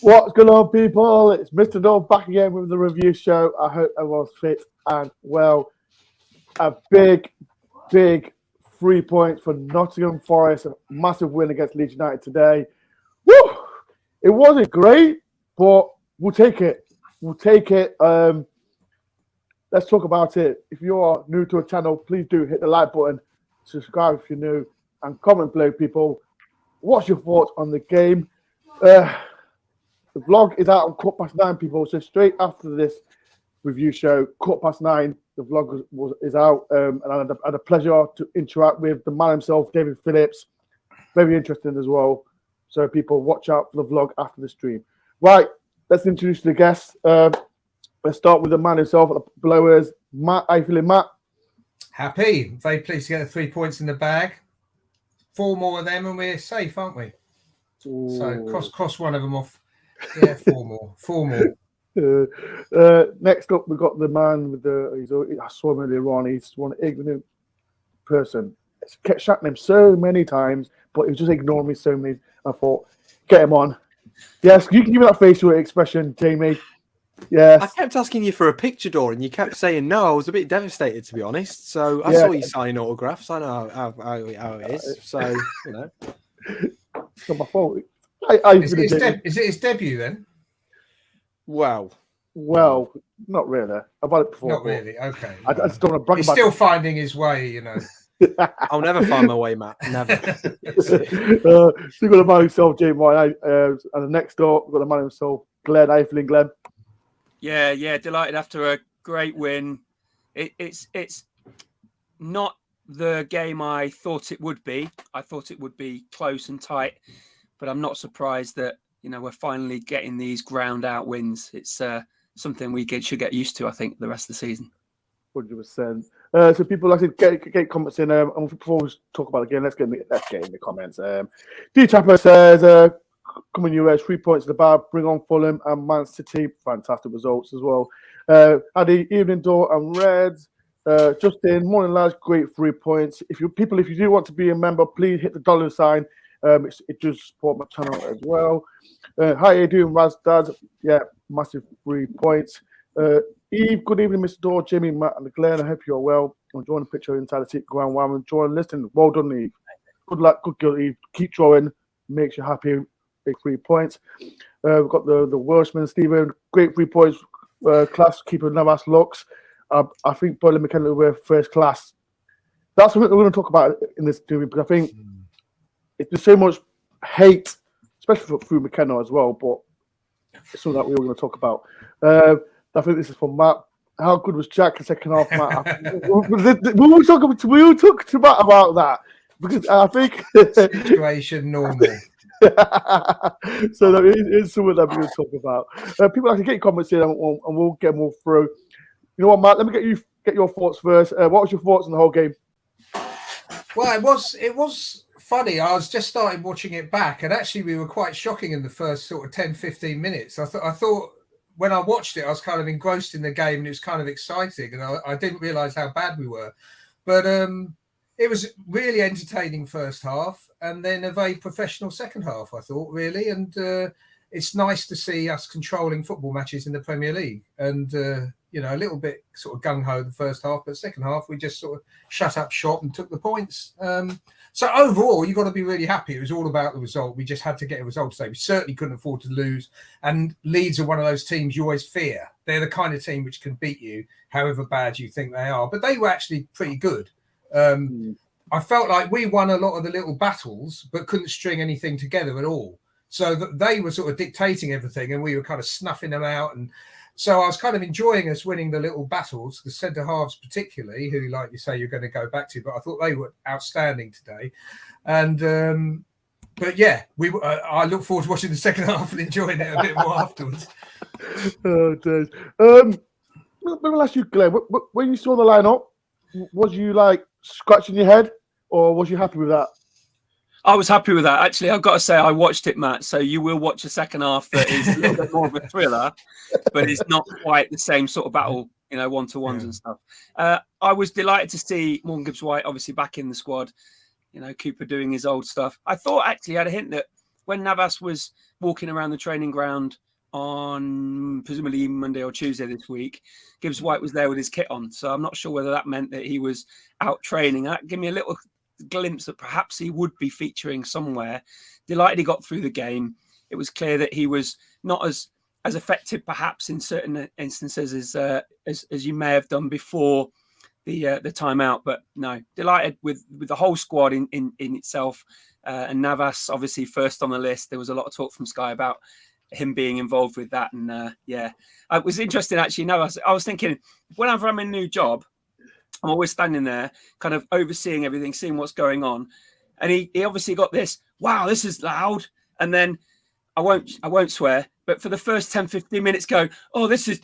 What's going on, people? It's Mr. Dole back again with the review show. I hope everyone's fit and well. A big 3 points for Nottingham Forest. A massive win against Leeds United today. Woo! It wasn't great, but we'll take it. Let's talk about it. If you are new to a channel, please do hit the like button, subscribe if you're new, and comment below, people. What's your thoughts on the game? The vlog is out on 9:15, people. So straight after this review show, 9:15, the vlog is out. And I had a pleasure to interact with the man himself, David Phillips. Very interesting as well. So people, watch out for the vlog after the stream. Right, let's introduce the guests. Let's start with the man himself, below us, Matt. How you feeling, Matt? Happy. Very pleased to get the 3 points in the bag. 4 more of them and we're safe, aren't we? Ooh. So cross one of them off. Yeah, 4 more. 4 more. Next up, we've got the man with I saw him earlier on. He's one ignorant person. I kept shouting him so many times, but he was just ignoring me so many. I thought, get him on. Yes, you can give me that facial expression, Jamie. Yes. I kept asking you for a picture, Dore, and you kept saying no. I was a bit devastated, to be honest. So I saw you signing autographs. I know how it is. So, you know. It's not my fault. Is it his debut then? Well, not really. I've had it before. Not really. Okay. I just don't want to brag. He's still finding his way, you know. I'll never find my way, Matt. Never. So we've got the man himself, Jamie White, and the next door we've got the man himself, Glenn. How you feeling, Glenn? Yeah, delighted after a great win. It's not the game I thought it would be. I thought it would be close and tight, but I'm not surprised that we're finally getting these ground out wins. It's something we should get used to. I think the rest of the season. 100%. So people, like I said, get comments in. And before we talk about the game, let's get in the comments. D Trapper says, coming US, 3 points in the bag, bring on Fulham and Man City. Fantastic results as well. Addy, evening door and Reds. Justin, morning lads, great 3 points. If you do want to be a member, please hit the dollar sign. It does support my channel as well. How you doing, Raz Dad? Yeah, massive 3 points. Eve, good evening, Mr. Dore, Jimmy, Matt, and Glenn. I hope you're well. I'm drawing a picture inside the seat, ground while I'm enjoying listening. Well done, Eve. Good luck, good girl, Eve. Keep drawing, makes you happy. Big 3 points. We've got the Welshman, Stephen. Great 3 points. Class keeper, Navas looks. I think Burnley McKenna were first class. That's what we're going to talk about in this video because I think there's so much hate, especially through McKenna as well, but it's something that we were going to talk about. I think this is for Matt. How good was Jack in the second half, Matt? we will talk about that because I think situation normal. So it's something that we're going to talk about. People actually get comments in and we'll get more through. You know what, Matt? Let me get your thoughts first. What was your thoughts on the whole game? Well, it was funny. I was just starting watching it back, and actually we were quite shocking in the first sort of 10-15 minutes. I thought when I watched it, I was kind of engrossed in the game, and it was kind of exciting, and I didn't realise how bad we were. But it was really entertaining first half, and then a very professional second half, I thought, really. And it's nice to see us controlling football matches in the Premier League. And, a little bit sort of gung-ho the first half, but second half, we just sort of shut up shop and took the points. So overall, you've got to be really happy. It was all about the result. We just had to get a result today. We certainly couldn't afford to lose. And Leeds are one of those teams you always fear. They're the kind of team which can beat you, however bad you think they are. But they were actually pretty good. I felt like we won a lot of the little battles, but couldn't string anything together at all. So they were sort of dictating everything, and we were kind of snuffing them out. And so I was kind of enjoying us winning the little battles, the centre halves particularly, who, like you say, you're going to go back to. But I thought they were outstanding today. And but yeah, I look forward to watching the second half and enjoying it a bit more afterwards. Oh, Dave. Let me ask you, Glenn. When you saw the lineup, was you like scratching your head, or was you happy with that? I was happy with that. Actually, I've got to say I watched it, Matt. So you will watch a second half that is a little bit more of a thriller, but it's not quite the same sort of battle, one-to-ones and stuff. I was delighted to see Morgan Gibbs-White obviously back in the squad. Cooper doing his old stuff. I thought actually I had a hint that when Navas was walking around the training ground on presumably Monday or Tuesday this week, Gibbs White was there with his kit on. So I'm not sure whether that meant that he was out training. That gave me a little glimpse that perhaps he would be featuring somewhere. Delighted he got through the game. It was clear that he was not as effective perhaps in certain instances as you may have done before the timeout, but no, delighted with the whole squad in itself, and Navas obviously first on the list. There was a lot of talk from Sky about him being involved with that, and it was interesting actually. Navas, I was thinking whenever I'm in a new job, I'm always standing there kind of overseeing everything, seeing what's going on, and he obviously got this, wow, this is loud, and then I won't swear, but for the first 10-15 minutes this is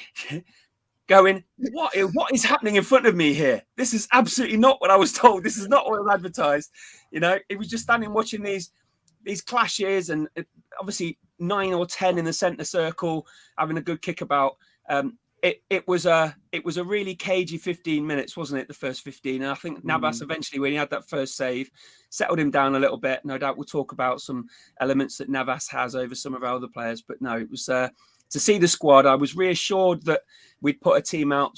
going, what is happening in front of me here? This is absolutely not what I was told. This is not what was advertised. It was just standing watching these clashes, and obviously 9 or 10 in the centre circle having a good kickabout. It was a really cagey 15 minutes, wasn't it? The first 15, and I think Navas eventually, when he had that first save, settled him down a little bit. No doubt we'll talk about some elements that Navas has over some of our other players, but no, it was to see the squad. I was reassured that we'd put a team out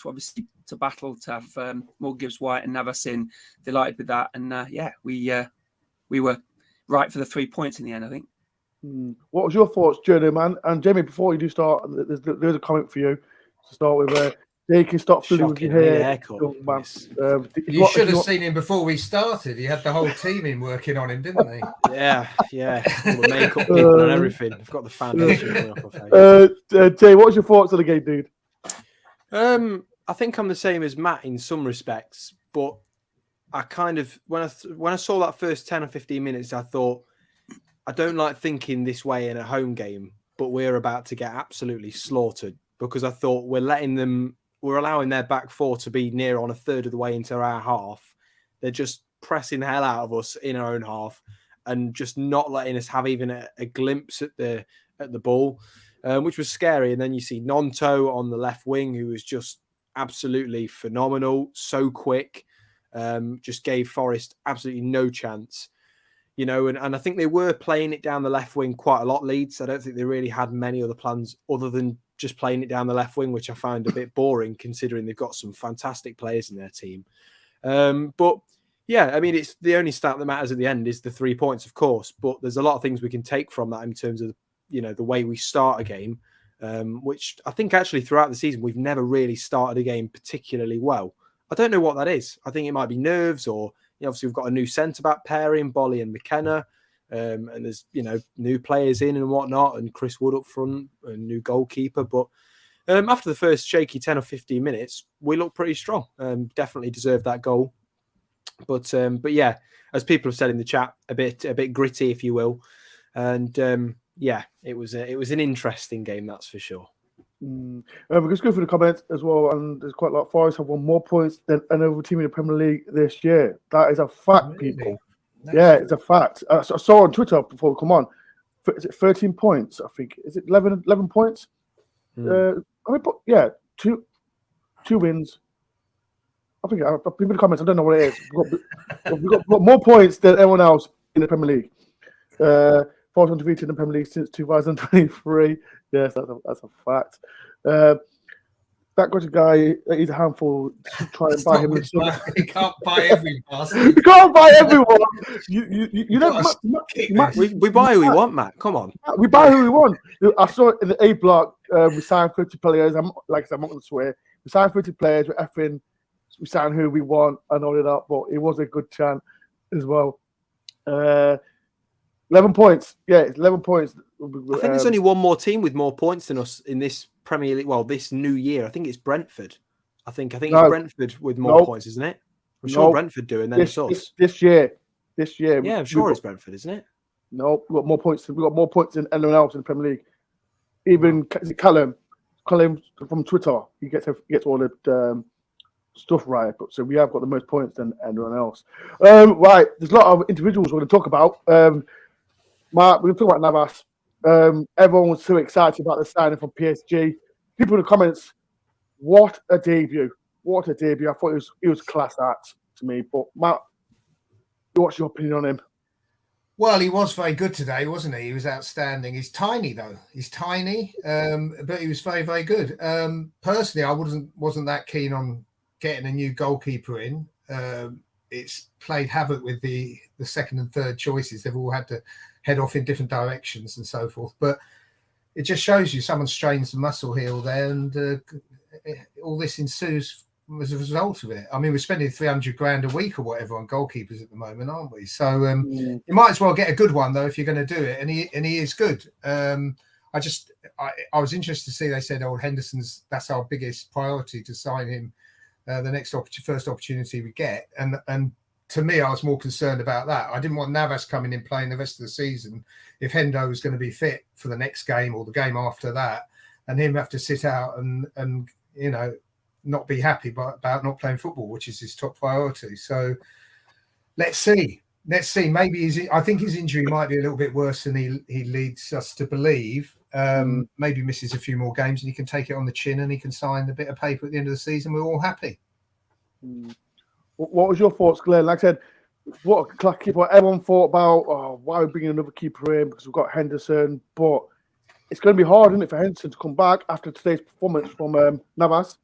to battle to have more Gibbs White and Navas in. Delighted with that, and we were right for the 3 points in the end, I think. What was your thoughts, Journey, man? And Jamie, before you do start, there's a comment for you. To start with, you can stop filling with your hair. You should have seen him before we started. He had the whole team in working on him, didn't he? Yeah. All the makeup people and everything. I've got the foundation going off my face. Jay, what's your thoughts on the game, dude? I think I'm the same as Matt in some respects, but I kind of when I saw that first 10 or 15 minutes, I thought, I don't like thinking this way in a home game, but we're about to get absolutely slaughtered. Because I thought we're allowing their back four to be near on a third of the way into our half. They're just pressing the hell out of us in our own half and just not letting us have even a glimpse at the ball, which was scary. And then you see Nonto on the left wing, who was just absolutely phenomenal, so quick, just gave Forest absolutely no chance. And I think they were playing it down the left wing quite a lot, Leeds. I don't think they really had many other plans other than just playing it down the left wing, which I find a bit boring considering they've got some fantastic players in their team. But yeah, I mean, it's the only stat that matters at the end is the 3 points, of course, but there's a lot of things we can take from that in terms of, the way we start a game, which I think actually throughout the season, we've never really started a game particularly well. I don't know what that is. I think it might be nerves or, obviously we've got a new centre-back pairing, Bolly and McKenna. And there's new players in and whatnot, and Chris Wood up front, a new goalkeeper. But after the first shaky 10 or 15 minutes, we looked pretty strong. Definitely deserved that goal. But yeah, as people have said in the chat, a bit gritty, if you will. And it was an interesting game, that's for sure. We're just go through the comments as well, and there's quite a lot. Forest have won more points than any other team in the Premier League this year. That is a fact, people. Yeah, it's a fact. I saw on Twitter before we come on. Is it 13 points? I think. Is it 11 points? Two wins. I think people in the comments. I don't know what it is. We've got more points than everyone else in the Premier League. Forest undefeated in the Premier League since 2023. Yes, that's a fact. That got a guy, he's a handful to try and buy him. He can't buy every bastard. You can't buy everyone. You know, we buy who we want, Matt. Come on. We buy who we want. I saw it in the A block, we signed 30 players. Like I said, I'm not going to swear. We signed 30 players, we signed who we want and all of that, but it was a good chant as well. 11 points. Yeah, it's 11 points. I think there's only one more team with more points than us in this Premier League. Well, this new year, I think it's Brentford. I think it's Brentford with more points, isn't it? I'm sure Brentford do, and then it's us. This year. Yeah, I'm sure it's Brentford, isn't it? No, we've got more points. We've got more points than anyone else in the Premier League. Even Callum from Twitter, he gets all the stuff right. But so we have got the most points than anyone else. Right, there's a lot of individuals we're going to talk about. Mark, we're going to talk about Navas. Everyone was so excited about the signing from PSG. People in the comments, what a debut! What a debut! I thought it was class act to me. But Matt, what's your opinion on him? Well, he was very good today, wasn't he? He was outstanding. He's tiny though. He's tiny, but he was very, very good. Personally, I wasn't that keen on getting a new goalkeeper in. It's played havoc with the second and third choices. They've all had to head off in different directions and so forth. But it just shows you someone strains the muscle here or there, and all this ensues as a result of it. I mean, we're spending 300 grand a week or whatever on goalkeepers at the moment, aren't we? So you might as well get a good one though if you're going to do it, and he is good. I was interested to see they said, "Oh, Henderson's that's our biggest priority to sign him the next first opportunity we get." And to me, I was more concerned about that. I didn't want Navas coming in playing the rest of the season if Hendo was going to be fit for the next game or the game after that, and him have to sit out and you know, not be happy about not playing football, which is his top priority. So let's see. Maybe I think his injury might be a little bit worse than he leads us to believe. Maybe misses a few more games and he can take it on the chin and he can sign a bit of paper at the end of the season. We're all happy. What was your thoughts, Glenn? Like I said, what keeper everyone thought about, why are we bringing another keeper in because we've got Henderson, but it's going to be hard, isn't it, for Henderson to come back after today's performance from Navas?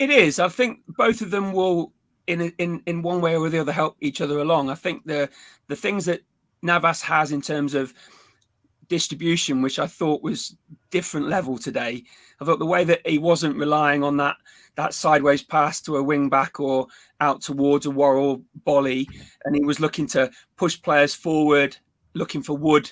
It is. I think both of them will, in one way or the other, help each other along. I think the things that Navas has in terms of distribution, which I thought was different level today. I thought the way that he wasn't relying on that sideways pass to a wing back or out towards a Worrell Bolly, and he was looking to push players forward, looking for Wood.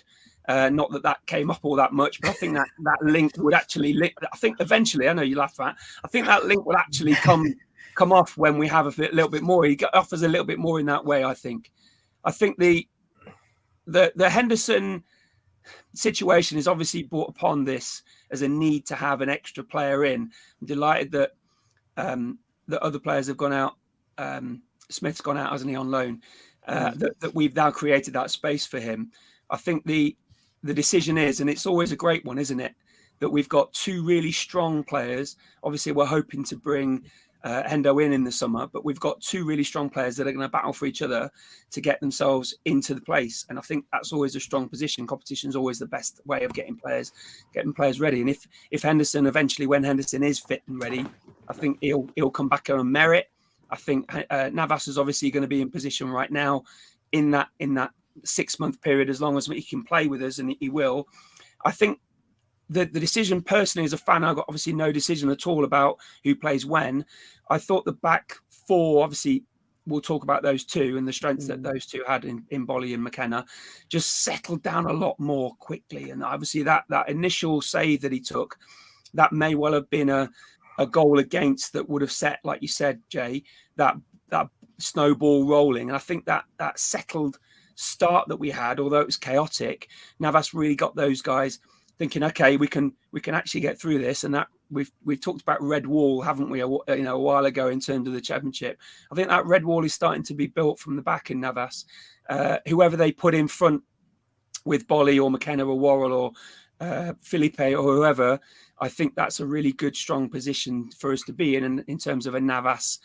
Not that came up all that much, but I think that link would actually link. I think eventually, I know you laugh at, I think that link will actually come off when we have a little bit more. He offers a little bit more in that way. I think the Henderson situation is obviously brought upon this as a need to have an extra player in. I'm delighted that other players have gone out. Smith's gone out, hasn't he, on loan? That we've now created that space for him. I think the decision is, and it's always a great one, isn't it, that we've got two really strong players. Obviously, we're hoping to bring Hendo in the summer, but we've got two really strong players that are going to battle for each other to get themselves into the place. And I think that's always a strong position. Competition is always the best way of getting players ready. And if Henderson eventually, when Henderson is fit and ready, I think he'll come back on merit. I think Navas is obviously going to be in position right now in that 6-month period, as long as he can play with us, and he will. I think the decision personally as a fan, I got obviously no decision at all about who plays when. I thought the back four, obviously we'll talk about those two and the strengths that those two had in Bolly and McKenna, just settled down a lot more quickly. And obviously that initial save that he took, that may well have been a goal against that would have set, like you said, Jay, that snowball rolling. And I think that settled start that we had, although it was chaotic, Navas really got those guys thinking, okay, we can actually get through this. And that we've talked about red wall, haven't we, a while ago in terms of the championship. I think that red wall is starting to be built from the back in Navas. Whoever they put in front with Bolly or McKenna or Worrell or Felipe or whoever, I think that's a really good, strong position for us to be in terms of a Navas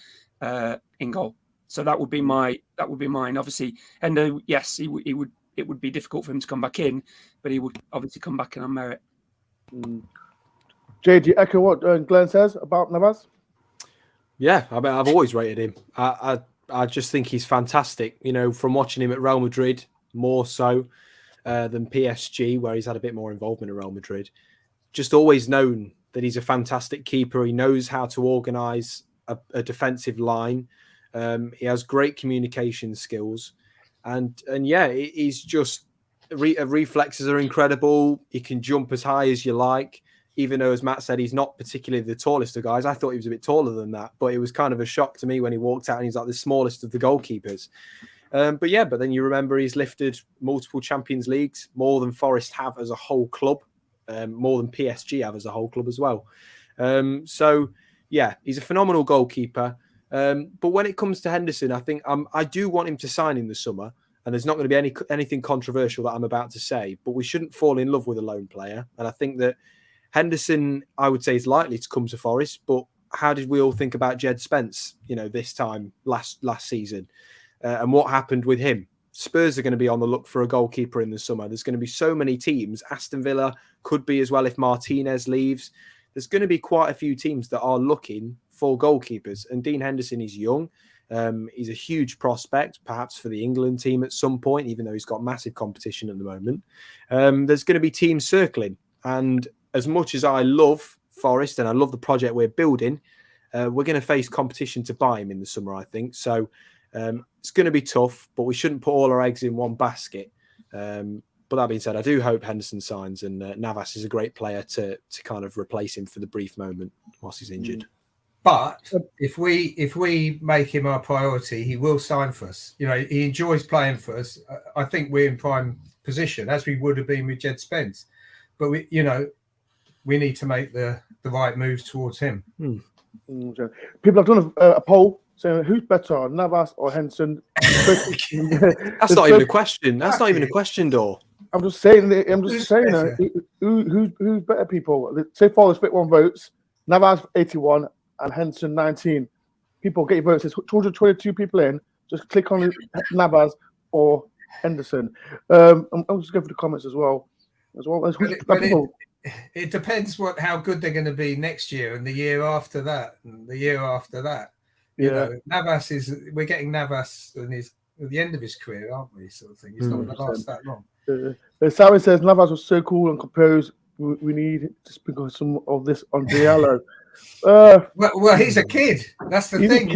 in goal. So that would be mine. Obviously, and yes, it would be difficult for him to come back in, but he would obviously come back in on merit. Jay, do you echo what Glenn says about Navas? Yeah, I mean, I've always rated him. I just think he's fantastic. You know, from watching him at Real Madrid, more so than PSG, where he's had a bit more involvement at Real Madrid. Just always known that he's a fantastic keeper. He knows how to organise a defensive line. He has great communication skills, and yeah, he's just reflexes are incredible. He can jump as high as you like, even though, as Matt said, he's not particularly the tallest of guys. I thought he was a bit taller than that, but it was kind of a shock to me when he walked out and he's like the smallest of the goalkeepers. But then you remember he's lifted multiple Champions Leagues, more than Forest have as a whole club, more than PSG have as a whole club as well. So yeah, he's a phenomenal goalkeeper. But when it comes to Henderson, I think I do want him to sign in the summer, and there's not going to be anything controversial that I'm about to say, but we shouldn't fall in love with a lone player. And I think that Henderson, I would say, is likely to come to Forest, but how did we all think about Jed Spence, this time last season, and what happened with him? Spurs are going to be on the look for a goalkeeper in the summer. There's going to be so many teams. Aston Villa could be as well if Martinez leaves. There's going to be quite a few teams that are looking for goalkeepers. And Dean Henderson is young. He's a huge prospect, perhaps for the England team at some point, even though he's got massive competition at the moment. There's going to be teams circling. And as much as I love Forest and I love the project we're building, we're going to face competition to buy him in the summer, I think. So it's going to be tough, but we shouldn't put all our eggs in one basket. But that being said, I do hope Henderson signs, and Navas is a great player to kind of replace him for the brief moment whilst he's injured. But if we make him our priority, he will sign for us. You know, he enjoys playing for us. I think we're in prime position, as we would have been with Jed Spence. But we need to make the right moves towards him. People have done a poll saying who's better, Navas or Henderson. That's not even a question. That's not even a question, Dor. I'm just saying. Who's better, people? So far, there's 51 votes. Navas 81 and Henderson 19. People get your votes. There's 222 people in. Just click on Navas or Henderson. I'm just going for the comments as well. It depends how good they're going to be next year and the year after that and the year after that. You know, Navas we're getting Navas at the end of his career, aren't we? Sort of thing. He's not going to last that long. Sarah says Navas was so cool and composed. We need to sprinkle some of this on Diallo. Well, he's a kid. That's the thing.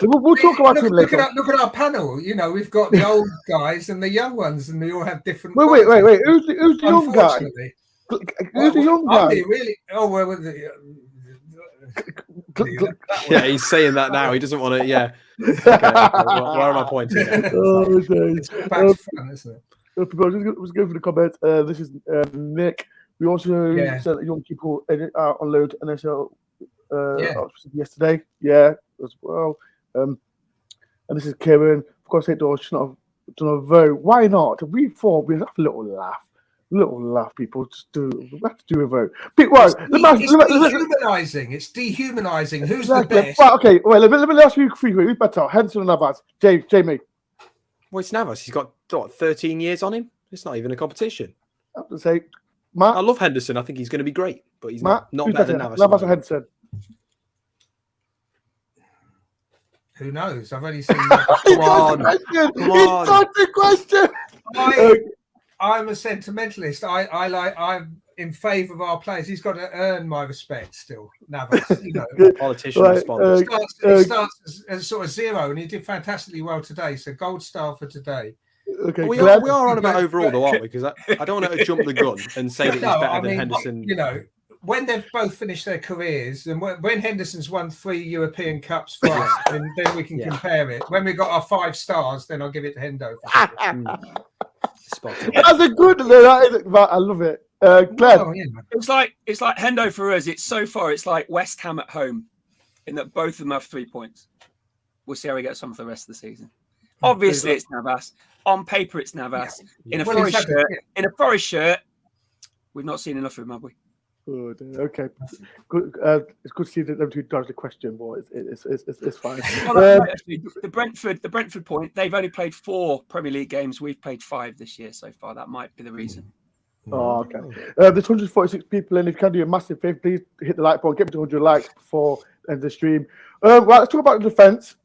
We'll talk about him later. Look at our panel. You know, we've got the old guys and the young ones, and they all have different. Wait. Who's the young guy? Who's the young guy? Really? Oh well. Yeah, he's saying that now. He doesn't want to. Yeah. Okay. Where am I pointing? It's back fun, isn't it? People, just go for the comments. This is Nick. We also sent young people unload NSL yesterday. Yeah, as well. And this is Kieran. Of course, they should not have done a vote. Why not? We thought we'd have a little laugh. People. We have to do a vote. Right, it's dehumanizing. It's dehumanizing. Who's the best? Right, okay, let me ask you three. Who's better, Henderson or Navas? Jamie. Well, it's Navas. He's got 13 years on him. It's not even a competition. I have to say, Matt. I love Henderson. I think he's going to be great, but he's not better than Navas. Navas or Henderson? Who knows? I've only seen. Come on. He's got the question. I'm a sentimentalist. I'm in favour of our players. He's got to earn my respect still. Navas, politician response. It starts as sort of zero, and he did fantastically well today. So gold star for today. Okay, we are on about overall though, aren't we? Because I don't want to jump the gun and say that he's better than Henderson. You know, when they've both finished their careers, and when Henderson's won 3 European Cups for us, then we can compare it. When we got our 5 stars, then I'll give it to Hendo. That's a good. I love it. Glenn. Oh, yeah. It's like Hendo for us. It's so far. It's like West Ham at home, in that both of them have 3 points. We'll see how he gets on for the rest of the season. Obviously, it's Navas. On paper, it's Navas. Yeah. In a Forest shirt, we've not seen enough of him, have we? Good. Okay. Good. It's good to see that them two dodged the question, but it's fine. Actually, the Brentford point. They've only played 4 Premier League games. We've played 5 this year so far. That might be the reason. Oh, okay. There's 146 people in. If you can do a massive favor, please hit the like button. Get me to 100 likes before the end of the stream. Right, let's talk about the defence.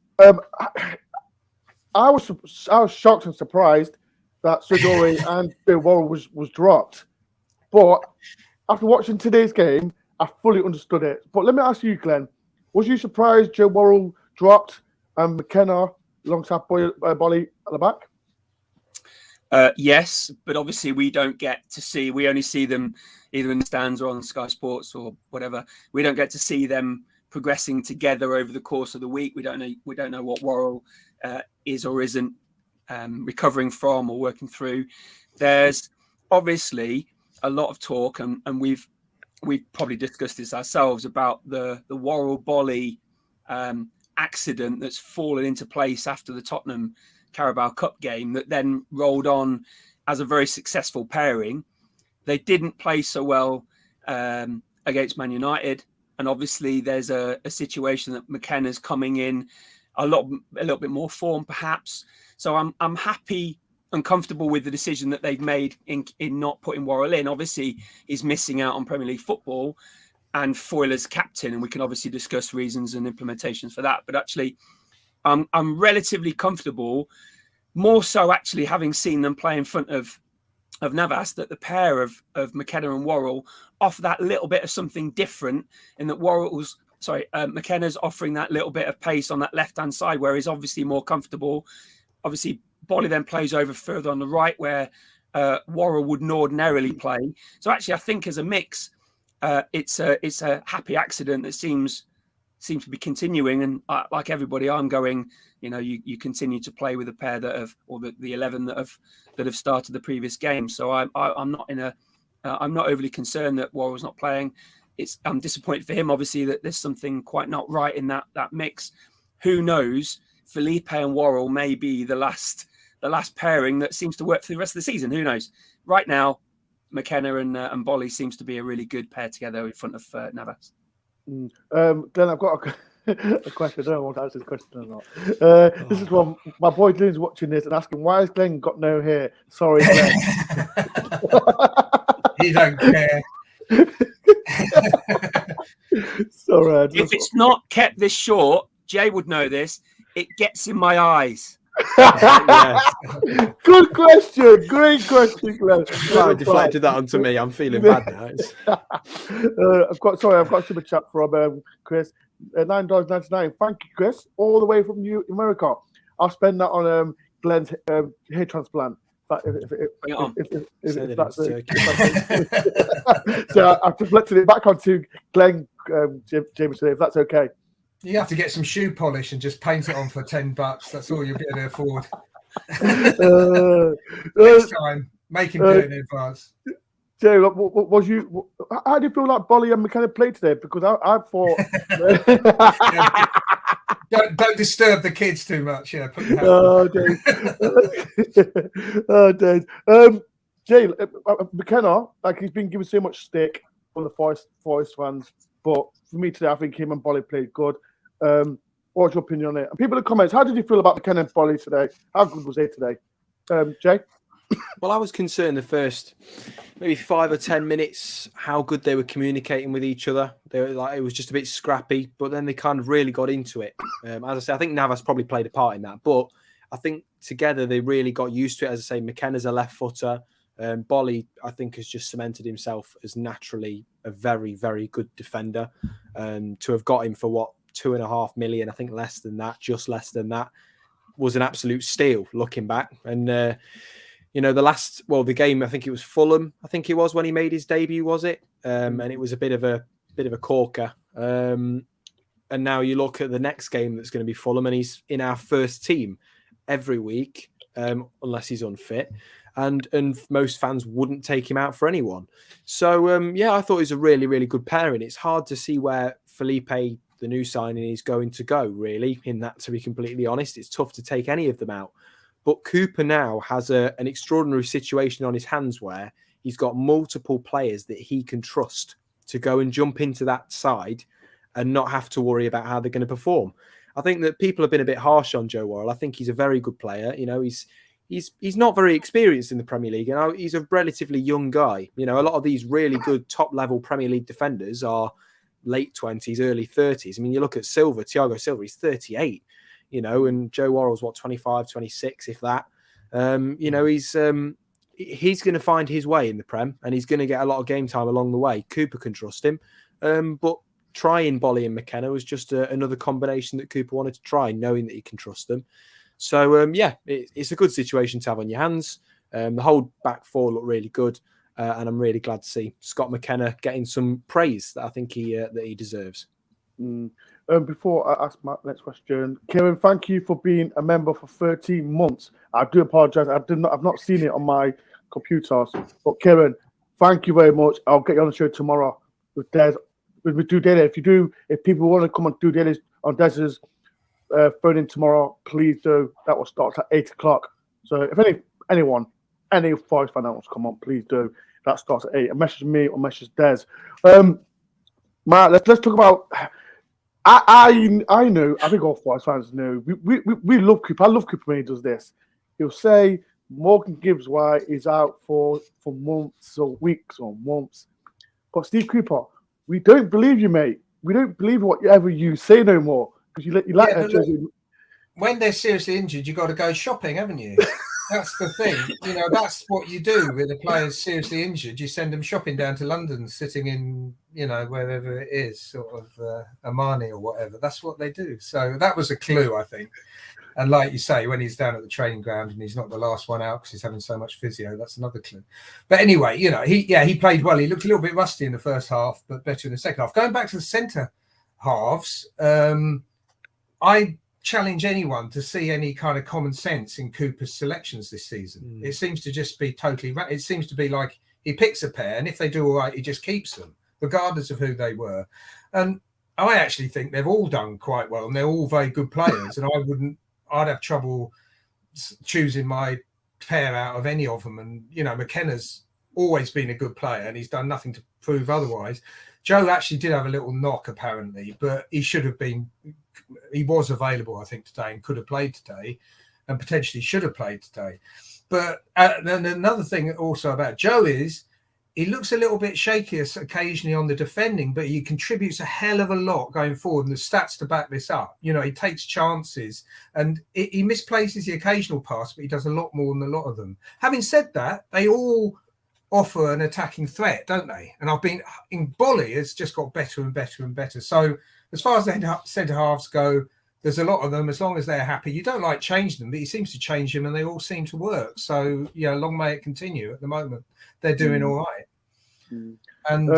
I was shocked and surprised that Sidori and Bill Worrell was dropped, but after watching today's game, I fully understood it. But let me ask you, Glenn, was you surprised Joe Worrell dropped and McKenna alongside Bolly at the back? Yes, but obviously we don't get to see. We only see them either in the stands or on Sky Sports or whatever. We don't get to see them progressing together over the course of the week. We don't know what Worrell is or isn't recovering from or working through. There's obviously a lot of talk, and we've probably discussed this ourselves about the Worrell Bolly accident that's fallen into place after the Tottenham Carabao Cup game that then rolled on as a very successful pairing. They didn't play so well against Man United, and obviously there's a situation that McKenna's coming in a little bit more form perhaps. So I'm happy uncomfortable with the decision that they've made in not putting Worrell in. Obviously, he's missing out on Premier League football and Foyler's captain, and we can obviously discuss reasons and implementations for that. But actually, I'm relatively comfortable, more so actually having seen them play in front of Navas, that the pair of McKenna and Worrell offer that little bit of something different, in that McKenna's offering that little bit of pace on that left-hand side where he's obviously more comfortable. Obviously, Bolly then plays over further on the right where Worrell wouldn't ordinarily play. So actually, I think as a mix, it's a happy accident that seems to be continuing. And like everybody, I'm going, you continue to play with a pair that have, or the 11 that have started the previous game. So I'm not overly concerned that Worrell's not playing. I'm disappointed for him, obviously, that there's something quite not right in that mix. Who knows? Felipe and Worrell may be the last pairing that seems to work for the rest of the season. Who knows? Right now, McKenna and Bolly seems to be a really good pair together in front of Navas. Glenn, I've got a question. I don't know what to answer this question or not. This is from my boy Glenn's watching this and asking, why has Glenn got no hair? Sorry, Glenn. He don't care. Sorry. If it's not kept this short, Jay would know this. It gets in my eyes. Good question. Great question, Glenn. Well, I deflected that onto me. I'm feeling bad now. I've got a super chat from Chris. $9.99. Thank you, Chris. All the way from America. I'll spend that on Glenn's hair transplant. If that's so I've deflected it back onto Glenn Jameson, if that's okay. You have to get some shoe polish and just paint it on for $10. That's all you'll be able to afford. Next time, make him do it in advance. Jay, how do you feel like Bolly and McKenna played today? Because I thought don't disturb the kids too much. Yeah. Put your Dave. Jay, McKenna, like, he's been given so much stick from the Forest fans, but for me today, I think him and Bolly played good. What's your opinion on it? And people in the comments, how did you feel about McKenna and Bolly today? How good was they today? Jay? Well, I was concerned the first maybe 5 or 10 minutes how good they were communicating with each other. They were like, it was just a bit scrappy, but then they kind of really got into it. As I say, I think Navas probably played a part in that, but I think together they really got used to it. As I say, McKenna's a left footer. Bolly, I think, has just cemented himself as naturally a very, very good defender. To have got him for what, 2.5 million, I think less than that, just less than that, was an absolute steal looking back. And the game, I think it was Fulham, I think it was when he made his debut, was it? And it was a bit of a corker. And now you look at the next game that's going to be Fulham, and he's in our first team every week, unless he's unfit. And most fans wouldn't take him out for anyone. So, I thought it was a really, really good pairing. It's hard to see where Felipe, the new signing, is going to go, really, in that, to be completely honest. It's tough to take any of them out. But Cooper now has an extraordinary situation on his hands where he's got multiple players that he can trust to go and jump into that side and not have to worry about how they're going to perform. I think that people have been a bit harsh on Joe Worrell. I think he's a very good player. He's not very experienced in the Premier League, and he's a relatively young guy. A lot of these really good top-level Premier League defenders are late 20s, early 30s. I mean, you look at Thiago Silva, he's 38, and Joe Worrell's, 25, 26, if that. He's going to find his way in the Prem, and he's going to get a lot of game time along the way. Cooper can trust him, but trying Bolly and McKenna was just another combination that Cooper wanted to try, knowing that he can trust them. So, it's a good situation to have on your hands. The whole back four looked really good, and I'm really glad to see Scott McKenna getting some praise that I think he deserves. Before I ask my next question, Kieran, thank you for being a member for 13 months. I do apologise. I've not seen it on my computer. But Kieran, thank you very much. I'll get you on the show tomorrow with Des. With Due Daily. If people want to come on Due Daily on Des's phone in tomorrow, please do. That will start at 8:00. So if any Forest fan that wants to come on, please do. That starts at 8. Message me or message Des. Matt, let's talk about. I know. I think all Forest fans know. We love Cooper. I love Cooper when he does this. He'll say Morgan Gibbs White is out for months or weeks or months. But Steve Cooper, we don't believe you, mate. We don't believe whatever you say no more because you like Yeah, that jersey. when they're seriously injured, you've got to go shopping, haven't you? That's the thing. That's what you do with a player's seriously injured. You send them shopping down to London, sitting in, wherever it is, sort of Armani or whatever. That's what they do. So that was a clue, I think. And like you say, when he's down at the training ground and he's not the last one out because he's having so much physio, that's another clue. But anyway, he played well. He looked a little bit rusty in the first half, but better in the second half. Going back to the centre halves, I challenge anyone to see any kind of common sense in Cooper's selections this season. It seems to just be it seems to be like he picks a pair, and if they do all right, he just keeps them, regardless of who they were. And I actually think they've all done quite well, and they're all very good players. And I'd have trouble choosing my pair out of any of them. And, McKenna's always been a good player and he's done nothing to prove otherwise. Joe actually did have a little knock, apparently, but he was available, I think, today and could have played today and potentially should have played today. But then another thing also about Joe is he looks a little bit shaky occasionally on the defending, but he contributes a hell of a lot going forward. And the stats to back this up. He takes chances and he misplaces the occasional pass, but he does a lot more than a lot of them. Having said that, they all offer an attacking threat, don't they? And Bolly has just got better and better and better. So as far as the centre halves go, there's a lot of them. As long as they're happy, you don't like changing them, but he seems to change them and they all seem to work. So, long may it continue. At the moment, they're doing all right. And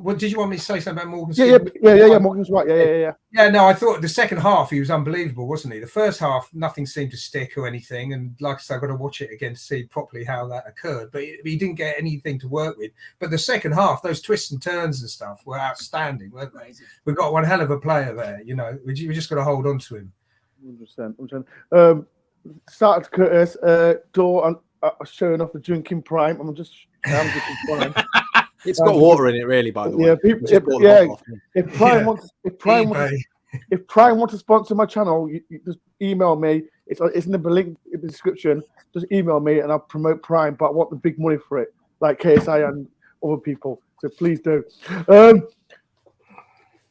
what did you want me to say something about Morgan? Yeah. Morgan's right. Yeah. Yeah, no, I thought the second half he was unbelievable, wasn't he? The first half, nothing seemed to stick or anything. And like I said, I've got to watch it again to see properly how that occurred. But he didn't get anything to work with. But the second half, those twists and turns and stuff were outstanding, weren't they? We've got one hell of a player there, we just got to hold on to him. 100%. Started Curtis, Door and showing off the drinking prime. I'm just fine. It's got water in it, really. By the way, If Prime wants to sponsor my channel, you just email me. It's in the link in the description. Just email me and I'll promote Prime. But I want the big money for it, like KSI and other people. So please do.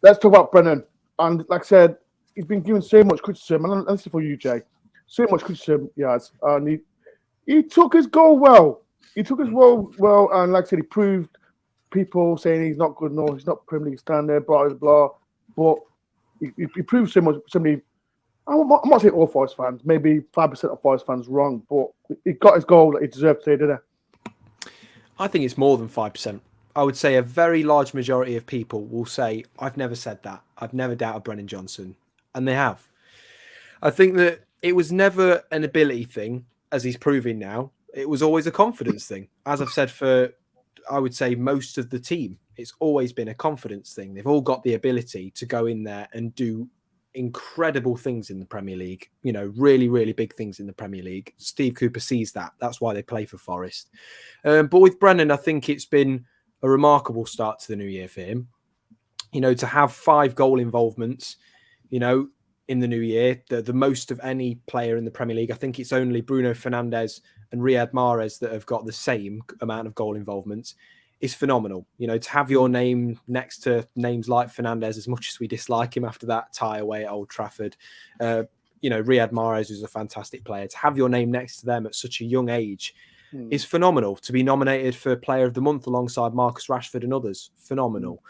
Let's talk about Brennan. And like I said, he's been given so much criticism. And this is for you, Jay. So much criticism, yes. And he took his goal well. He took his role well, and like I said, he proved people saying he's not good enough, he's not Premier League standard, blah, blah, blah. But he proved so much. Somebody, I'm not saying all Forest fans, maybe 5% of Forest fans wrong, but he got his goal that he deserved today, didn't he? I think it's more than 5%. I would say a very large majority of people will say, I've never said that. I've never doubted Brennan Johnson. And they have. I think that it was never an ability thing, as he's proving now. It was always a confidence thing. As I've said for, I would say, most of the team, it's always been a confidence thing. They've all got the ability to go in there and do incredible things in the Premier League, really, really big things in the Premier League. Steve Cooper sees that. That's why they play for Forest. But with Brennan, I think it's been a remarkable start to the new year for him. To have 5 goal involvements, in the new year, the most of any player in the Premier League. I think it's only Bruno Fernandes and Riyad Mahrez that have got the same amount of goal involvements. Is phenomenal. To have your name next to names like Fernandes, as much as we dislike him after that tie away at Old Trafford, Riyad Mahrez is a fantastic player. To have your name next to them at such a young age is phenomenal. To be nominated for Player of the Month alongside Marcus Rashford and others, phenomenal.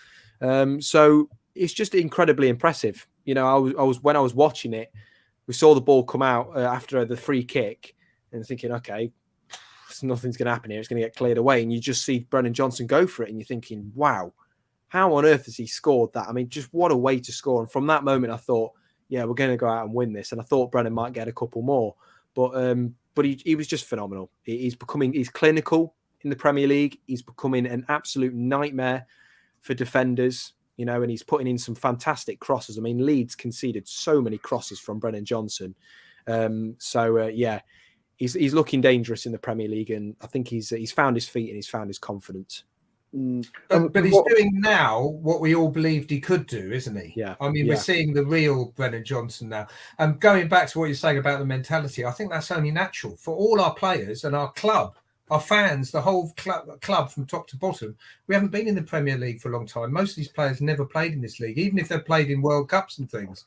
So it's just incredibly impressive. I was when I was watching it, we saw the ball come out after the free kick and thinking, okay, nothing's going to happen here. It's going to get cleared away. And you just see Brennan Johnson go for it and you're thinking, wow, how on earth has he scored that? I mean, just what a way to score. And from that moment, I thought, yeah, we're going to go out and win this. And I thought Brennan might get a couple more. But he was just phenomenal. He's clinical in the Premier League. He's becoming an absolute nightmare for defenders. And he's putting in some fantastic crosses. I mean, Leeds conceded so many crosses from Brennan Johnson. He's looking dangerous in the Premier League, and I think he's found his feet and he's found his confidence. But he's doing now what we all believed he could do, isn't he? Yeah. I mean, we're seeing the real Brennan Johnson now. And going back to what you're saying about the mentality, I think that's only natural for all our players and our club, our fans, the whole club from top to bottom. We haven't been in the Premier League for a long time. Most of these players never played in this league, even if they've played in World Cups and things.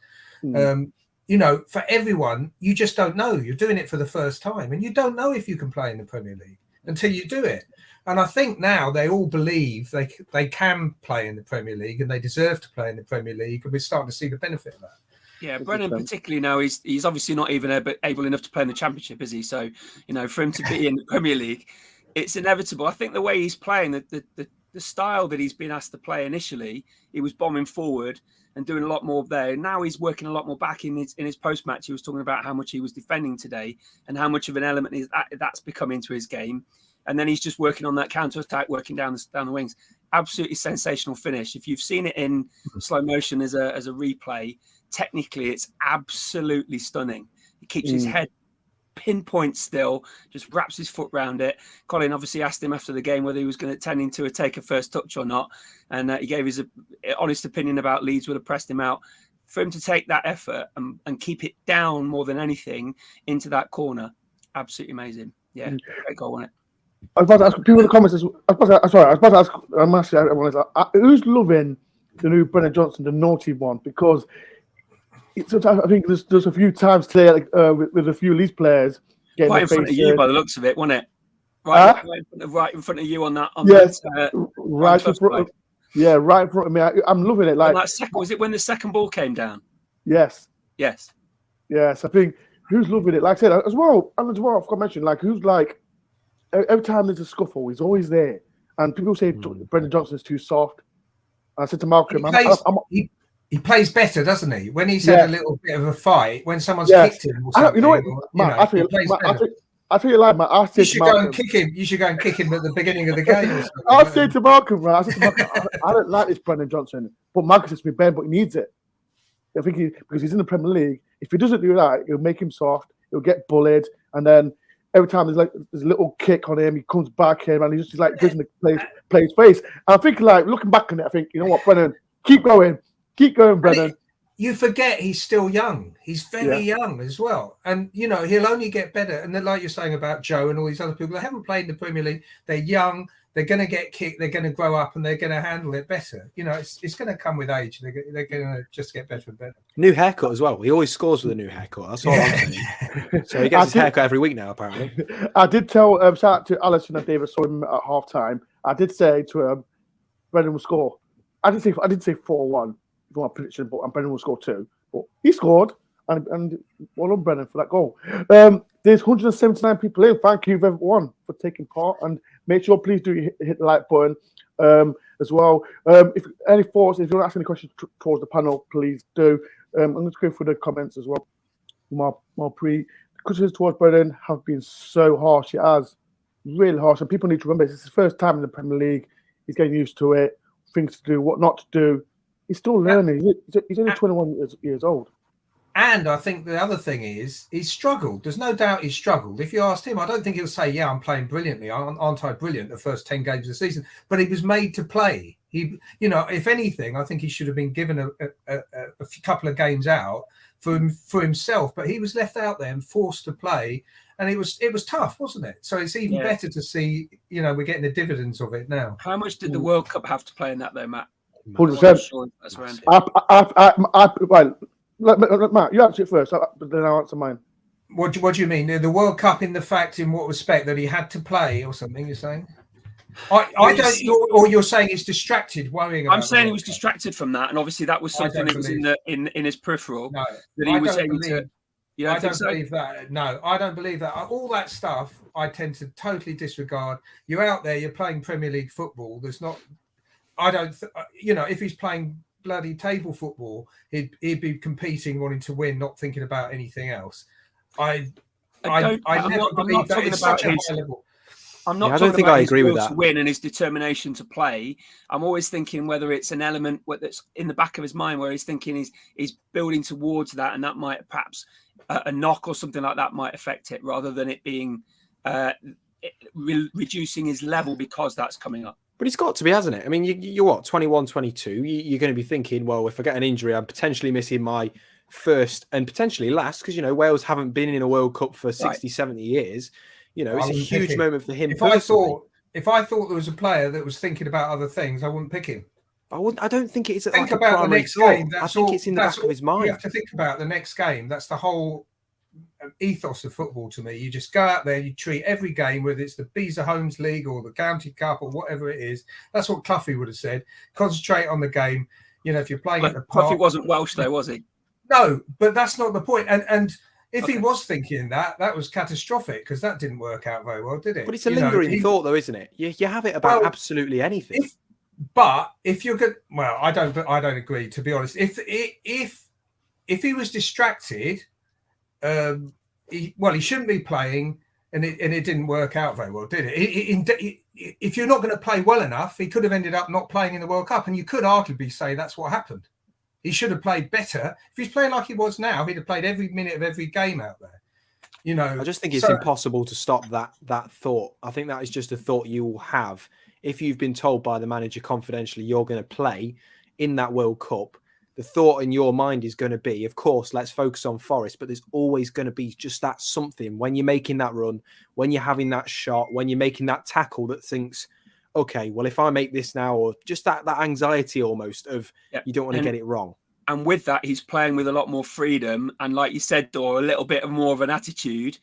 You know, for everyone, you just don't know. You're doing it for the first time, and you don't know if you can play in the Premier League until you do it. And I think now they all believe they can play in the Premier League and they deserve to play in the Premier League, and we're starting to see the benefit of that. Yeah, Brennan particularly now, he's obviously not even able enough to play in the Championship, is he? So, you know, for him to be in the Premier League, it's inevitable. I think the way he's playing, the style that he's been asked to play initially, he was bombing forward and doing a lot more there. Now he's working a lot more back in his post-match. He was talking about how much he was defending today and how much of an element that's become into his game. And then he's just working on that counter-attack, working down the wings. Absolutely sensational finish. If you've seen it in slow motion as a replay, technically it's absolutely stunning. He keeps his head pinpoint still, just wraps his foot round it. Colin obviously asked him after the game whether he was going to tend into take a first touch or not. And he gave his honest opinion about Leeds would have pressed him out. For him to take that effort and keep it down more than anything into that corner, absolutely amazing. Yeah, great goal, wasn't it? I was about to ask people in the comments. Who's loving the new Brennan Johnson, the naughty one? Because sometimes I think there's a few times today, like, with a few Leeds players getting right in front of you, by the looks of it, wasn't it? Right in front of you on that. Yes, right in front. Right in front of me. I'm loving it. Like, was it when the second ball came down? Yes. Yes. I think who's loving it. Like I said as well, I forgot to mention, like, who's like. Every time there's a scuffle, he's always there. And people say Brendan Johnson's too soft. I said to Malcolm, he plays better, doesn't he? When he's had a little bit of a fight, when someone's kicked him or something. You know what, Matt, I feel like, Matt, I you should go and kick him. You should go and kick him at the beginning of the game. I said to Malcolm, right? I don't like this Brendan Johnson. But Malcolm says to me, Ben, but he needs it. I think because he's in the Premier League. If he doesn't do that, it'll make him soft. He'll get bullied. And then every time there's a little kick on him, he comes back in and he just like doesn't play his face. And I think, like, looking back on it, I think, you know what, Brennan, keep going, Brennan. You forget he's still young. He's very young as well. And, you know, he'll only get better. And then, like you're saying about Joe and all these other people, they haven't played in the Premier League. They're young. They're going to get kicked. They're going to grow up and they're going to handle it better. You know, it's going to come with age. They're going to just get better and better. New haircut as well. He always scores with a new haircut. That's all I'm saying. So he gets his haircut every week now, apparently. I did tell, shout out to Alison and David, saw him at half time. I did say to him, Brendan will score. I didn't say 4-1 for my prediction, but Brendan will score 2. But he scored, and well done, Brendan, for that goal. There's 179 people in. Thank you, everyone, for taking part. And make sure, please do hit the like button as well. If any thoughts, if you want to ask any questions towards the panel, please do. I'm going to go through the comments as well. My criticisms towards Brendan have been so harsh. It has, really harsh. And people need to remember, it's his first time in the Premier League. He's getting used to it, things to do, what not to do. He's still learning. He's only 21 years old. And I think the other thing is he's struggled. There's no doubt he's struggled. If you asked him, I don't think he'll say, yeah, I'm playing brilliantly. Aren't I brilliant the first 10 games of the season? But he was made to play. He, you know, if anything, I think he should have been given a couple of games out for himself. But he was left out there and forced to play. And it was tough, wasn't it? So it's even better to see, you know, we're getting the dividends of it now. How much did the World Cup have to play in that, though, Matt? 100%. Matt, you answer it first, then I'll answer mine. What do you mean? The World Cup in the fact, in what respect, that he had to play or something, you're saying? I don't, or you're saying he's distracted, worrying about. I'm saying he was distracted from that, and obviously that was something that was in his peripheral. No, that he was able to. I don't believe that. No, I don't believe that. All that stuff, I tend to totally disregard. You're out there, you're playing Premier League football. There's not. I don't. You know, if he's playing bloody table football, he'd be competing, wanting to win, not thinking about anything else. I never believe that it's such a high level. I'm not. I don't think I agree with that. To win and his determination to play. I'm always thinking whether it's an element that's in the back of his mind where he's thinking he's building towards that, and that might perhaps a knock or something like that might affect it, rather than it being reducing his level because that's coming up. But it's got to be, hasn't it? I mean, you're what, 21, 22? You're going to be thinking, well, if I get an injury, I'm potentially missing my first and potentially last, because, Wales haven't been in a World Cup for 60, 70 years. It's a huge moment for him. If I thought there was a player that was thinking about other things, I wouldn't pick him. I don't think it's think about the next game. I think it's in the back of his mind. You have to think about the next game. That's the whole ethos of football to me. You just go out there, you treat every game, whether it's the Beezer Holmes League or the County Cup or whatever it is. That's what Cloughie would have said. Concentrate on the game. If you're playing at the park. Cloughie wasn't Welsh though, was he? No, but that's not the point. And if he was thinking that was catastrophic, because that didn't work out very well, did it? But it's a lingering thought, though, isn't it? You have it about absolutely anything. If you're good, well, I don't agree, to be honest. If he was distracted, he shouldn't be playing, and it didn't work out very well, did it? If you're not going to play well enough, he could have ended up not playing in the World Cup, and you could arguably say that's what happened. He should have played better. If he's playing like he was now, he'd have played every minute of every game out there. I just think it's impossible to stop that thought. I think that is just a thought you will have if you've been told by the manager confidentially you're going to play in that World Cup. The thought in your mind is going to be, of course, let's focus on Forest, but there's always going to be just that something when you're making that run, when you're having that shot, when you're making that tackle that thinks, okay, well, if I make this now, or just that anxiety almost of you don't want to get it wrong. And with that, he's playing with a lot more freedom. And like you said, Dor, a little bit more of an attitude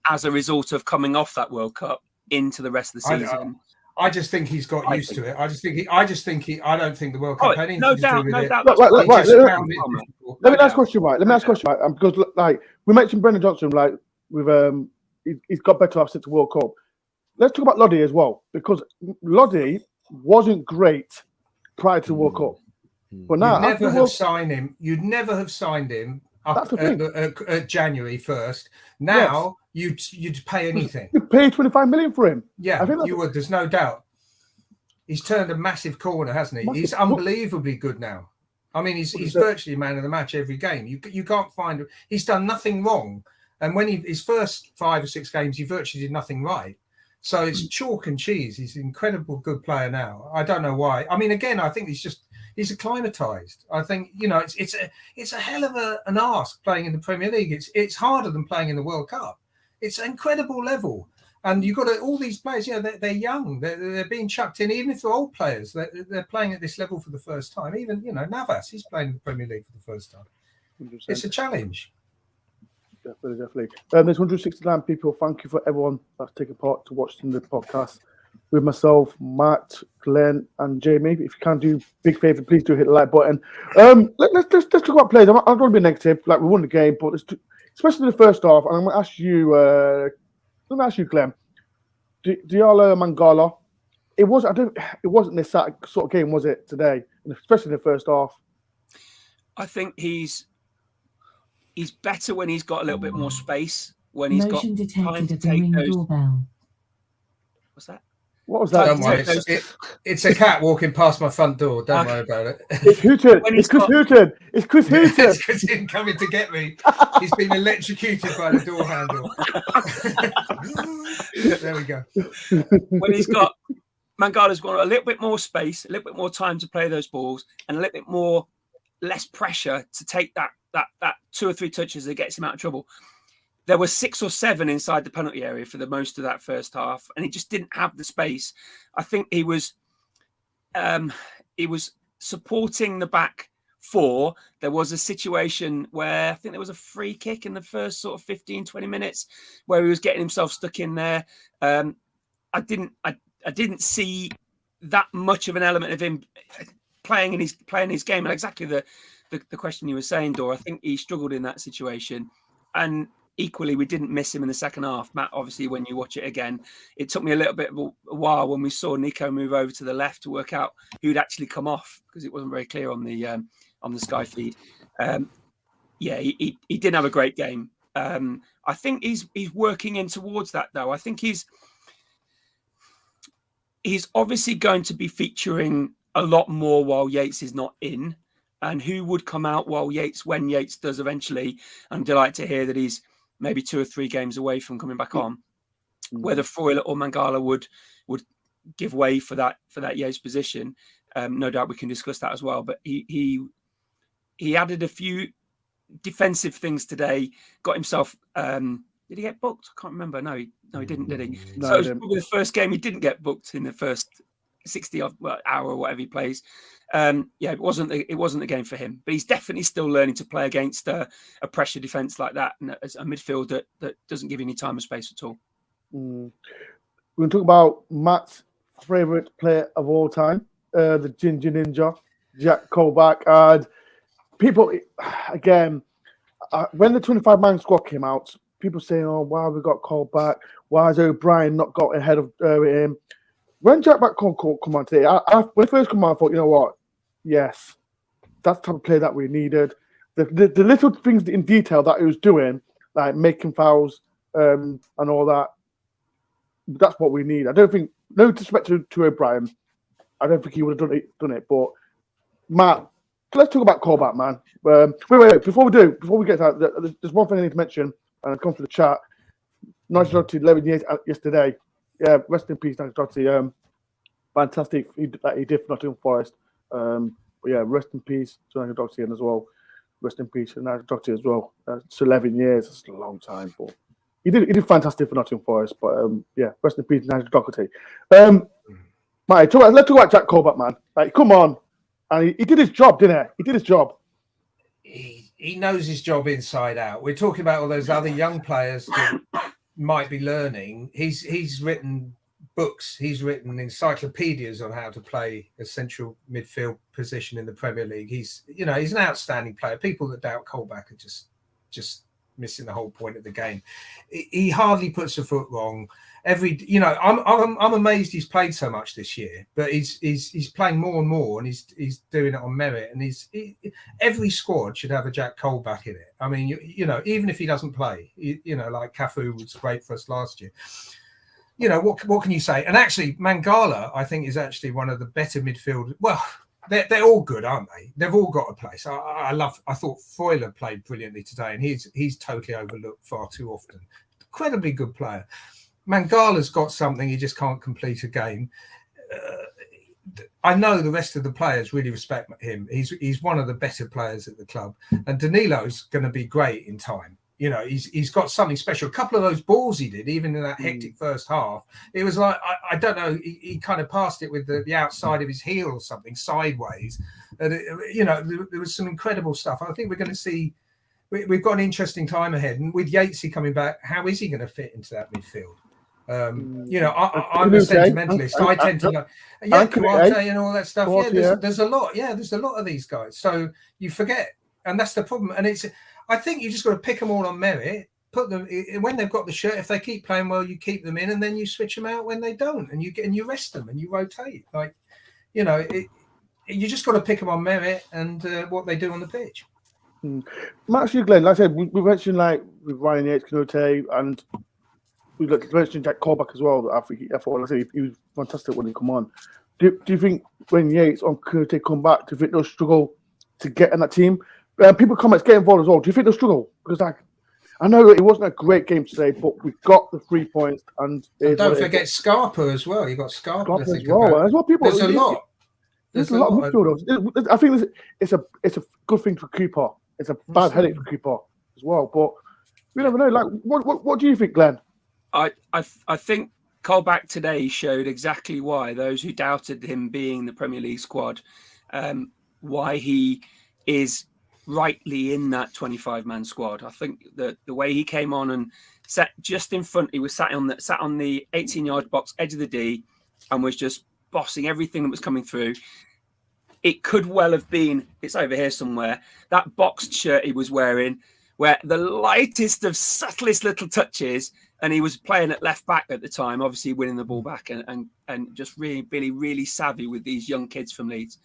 as a result of coming off that World Cup into the rest of the season. I just think he's got used to it. I don't think the World Cup had anything to do with it. Let me ask a question, right? Because like we mentioned Brendan Johnson, like with he's got better since the World Cup. Let's talk about Loddy as well, because Loddy wasn't great prior to the World Cup. But now you'd never have signed him up at January 1st. Now you'd pay anything. You'd pay 25 million for him. Yeah, you would. There's no doubt. He's turned a massive corner, hasn't he? He's unbelievably good now. I mean, he's virtually man of the match every game. You can't find. He's done nothing wrong, and when his first 5 or 6 games, he virtually did nothing right. So it's chalk and cheese. He's an incredible good player now. I don't know why. I mean, again, I think he's acclimatized. I think it's a hell of an ask playing in the Premier League. It's harder than playing in the World Cup. It's an incredible level, and you've got all these players. They're young. They're being chucked in. Even if they're old players, they're playing at this level for the first time. Even Navas, he's playing in the Premier League for the first time. 100%. It's a challenge. Definitely. There's 169 people. Thank you for everyone that's taken part to watching the podcast with myself, Matt, Glenn, and Jamie. If you can do big favour, please do hit the like button. Let's talk about players. I don't want to be negative, like we won the game, but especially in the first half. And I'm going to ask you, Glenn, Diallo Mangala. It wasn't this sort of game, was it today? Especially in the first half. I think he's better when he's got a little bit more space. When he's got time to take those. Doorbell. What's that? What was that? Don't worry. It's a cat walking past my front door. Don't worry about it. It's Hooton. It's Chris Hooton. It's Chris Hooton. It's Chris Hooton coming to get me. He's been electrocuted by the door handle. There we go. When he's got Mangala's got a little bit more space, a little bit more time to play those balls, and a little bit less pressure to take that 2 or 3 touches that gets him out of trouble. There were 6 or 7 inside the penalty area for the most of that first half, and he just didn't have the space. I think he was supporting the back 4. There was a situation where I think there was a free kick in the first sort of 15, 20 minutes where he was getting himself stuck in there. I didn't see that much of an element of him playing his game, and exactly the question you were saying, Dor. I think he struggled in that situation, and equally, we didn't miss him in the second half. Matt, obviously, when you watch it again, it took me a little bit of a while when we saw Nico move over to the left to work out who'd actually come off, because it wasn't very clear on the Sky feed. He didn't have a great game. I think he's working in towards that, though. I think he's obviously going to be featuring a lot more while Yates is not in, and who would come out when Yates does eventually. I'm delighted to hear that he's maybe 2 or 3 games away from coming back on. Whether Froyle or Mangala would give way for that Yates position. No doubt we can discuss that as well. But he added a few defensive things today. Got himself. Did he get booked? I can't remember. No, he didn't. Did he? No, so it was he didn't. probably the first game he didn't get booked in the first 60 hour or whatever he plays. It wasn't the game for him. But he's definitely still learning to play against a pressure defense like that, and as a midfield that doesn't give you any time or space at all. We're going to talk about Matt's favourite player of all time, the Ginger Ninja, Jack Colback. And people, again, when the 25-man squad came out, people saying, "Oh, why have we got Colback? Why has O'Brien not got ahead of him?" When Jack back come on today, when it first come on, I thought, you know what? Yes, that's the type of play that we needed. The little things in detail that he was doing, like making fouls and all that, that's what we need. I don't think, no disrespect to O'Brien, I don't think he would have done it. But Matt, let's talk about Colback, man. Wait. Before we get to that, there's one thing I need to mention, and I'll come to the chat. Nigel Doherty, 11 years yesterday. Yeah, rest in peace, Nigel Doherty. Fantastic he did for Nottingham Forest. But yeah, rest in peace to Nigel Doherty as well. Rest in peace to Nigel Doherty as well. It's 11 years. It's a long time, but he did fantastic for Nottingham Forest. But yeah, rest in peace to Nigel Doherty. Mate, let's talk about Jack Colback, man. Like, come on. And he did his job, didn't he? He did his job. He knows his job inside out. We're talking about all those other young players that might be learning. He's written books, he's written encyclopedias on how to play a central midfield position in the Premier League. He's an outstanding player. People that doubt Colback are just missing the whole point of the game. He hardly puts a foot wrong. I'm amazed he's played so much this year, but he's playing more and more, and he's doing it on merit. And every squad should have a Jack Colback in it. I mean, even if he doesn't play, like Cafu was great for us last year. What can you say? And actually, Mangala, I think, is actually one of the better midfielders. Well, they're all good, aren't they? They've all got a place. I thought Freuler played brilliantly today, and he's totally overlooked far too often. Incredibly good player. Mangala's got something, he just can't complete a game. I know the rest of the players really respect him. He's one of the better players at the club, and Danilo's going to be great in time. He's got something special. A couple of those balls he did, even in that hectic first half, it was like, I don't know, he kind of passed it with the outside of his heel or something, sideways. And there was some incredible stuff. I think we're going to see, we've got an interesting time ahead. And with Yatesy coming back, how is he going to fit into that midfield? I'm a sentimentalist. I tend to like Kuarte and all that stuff. There's a lot. Yeah, there's a lot of these guys. So you forget, and that's the problem. And I think you just got to pick them all on merit. Put them when they've got the shirt. If they keep playing well, you keep them in, and then you switch them out when they don't, and you rest them and you rotate. You just got to pick them on merit and what they do on the pitch. Actually, Glenn, like I said, we mentioned like with Ryan Yates, Canute, and we mentioned Jack Colback as well. I thought he was fantastic when he come on. Do you think when Yates or Canute come back, do you think they'll struggle to get in that team? People comments get involved as well. Do you think they'll struggle? Because I know it wasn't a great game today, but we got the 3 points. And don't forget Scarpa as well. You got Scarpa as well. People, there's a lot. There's a lot of midfielders. I think it's a good thing for Cooper. It's a bad headache for Cooper as well. But we never know. Like, what do you think, Glenn? I think Colback today showed exactly why those who doubted him being the Premier League squad, why he is rightly in that 25-man squad. I think that the way he came on and sat just in front, he was sat on the 18-yard box edge of the D and was just bossing everything that was coming through. It could well have been, it's over here somewhere, that boxed shirt he was wearing, where the lightest of subtlest little touches, and he was playing at left back at the time, obviously winning the ball back and just really savvy with these young kids from Leeds.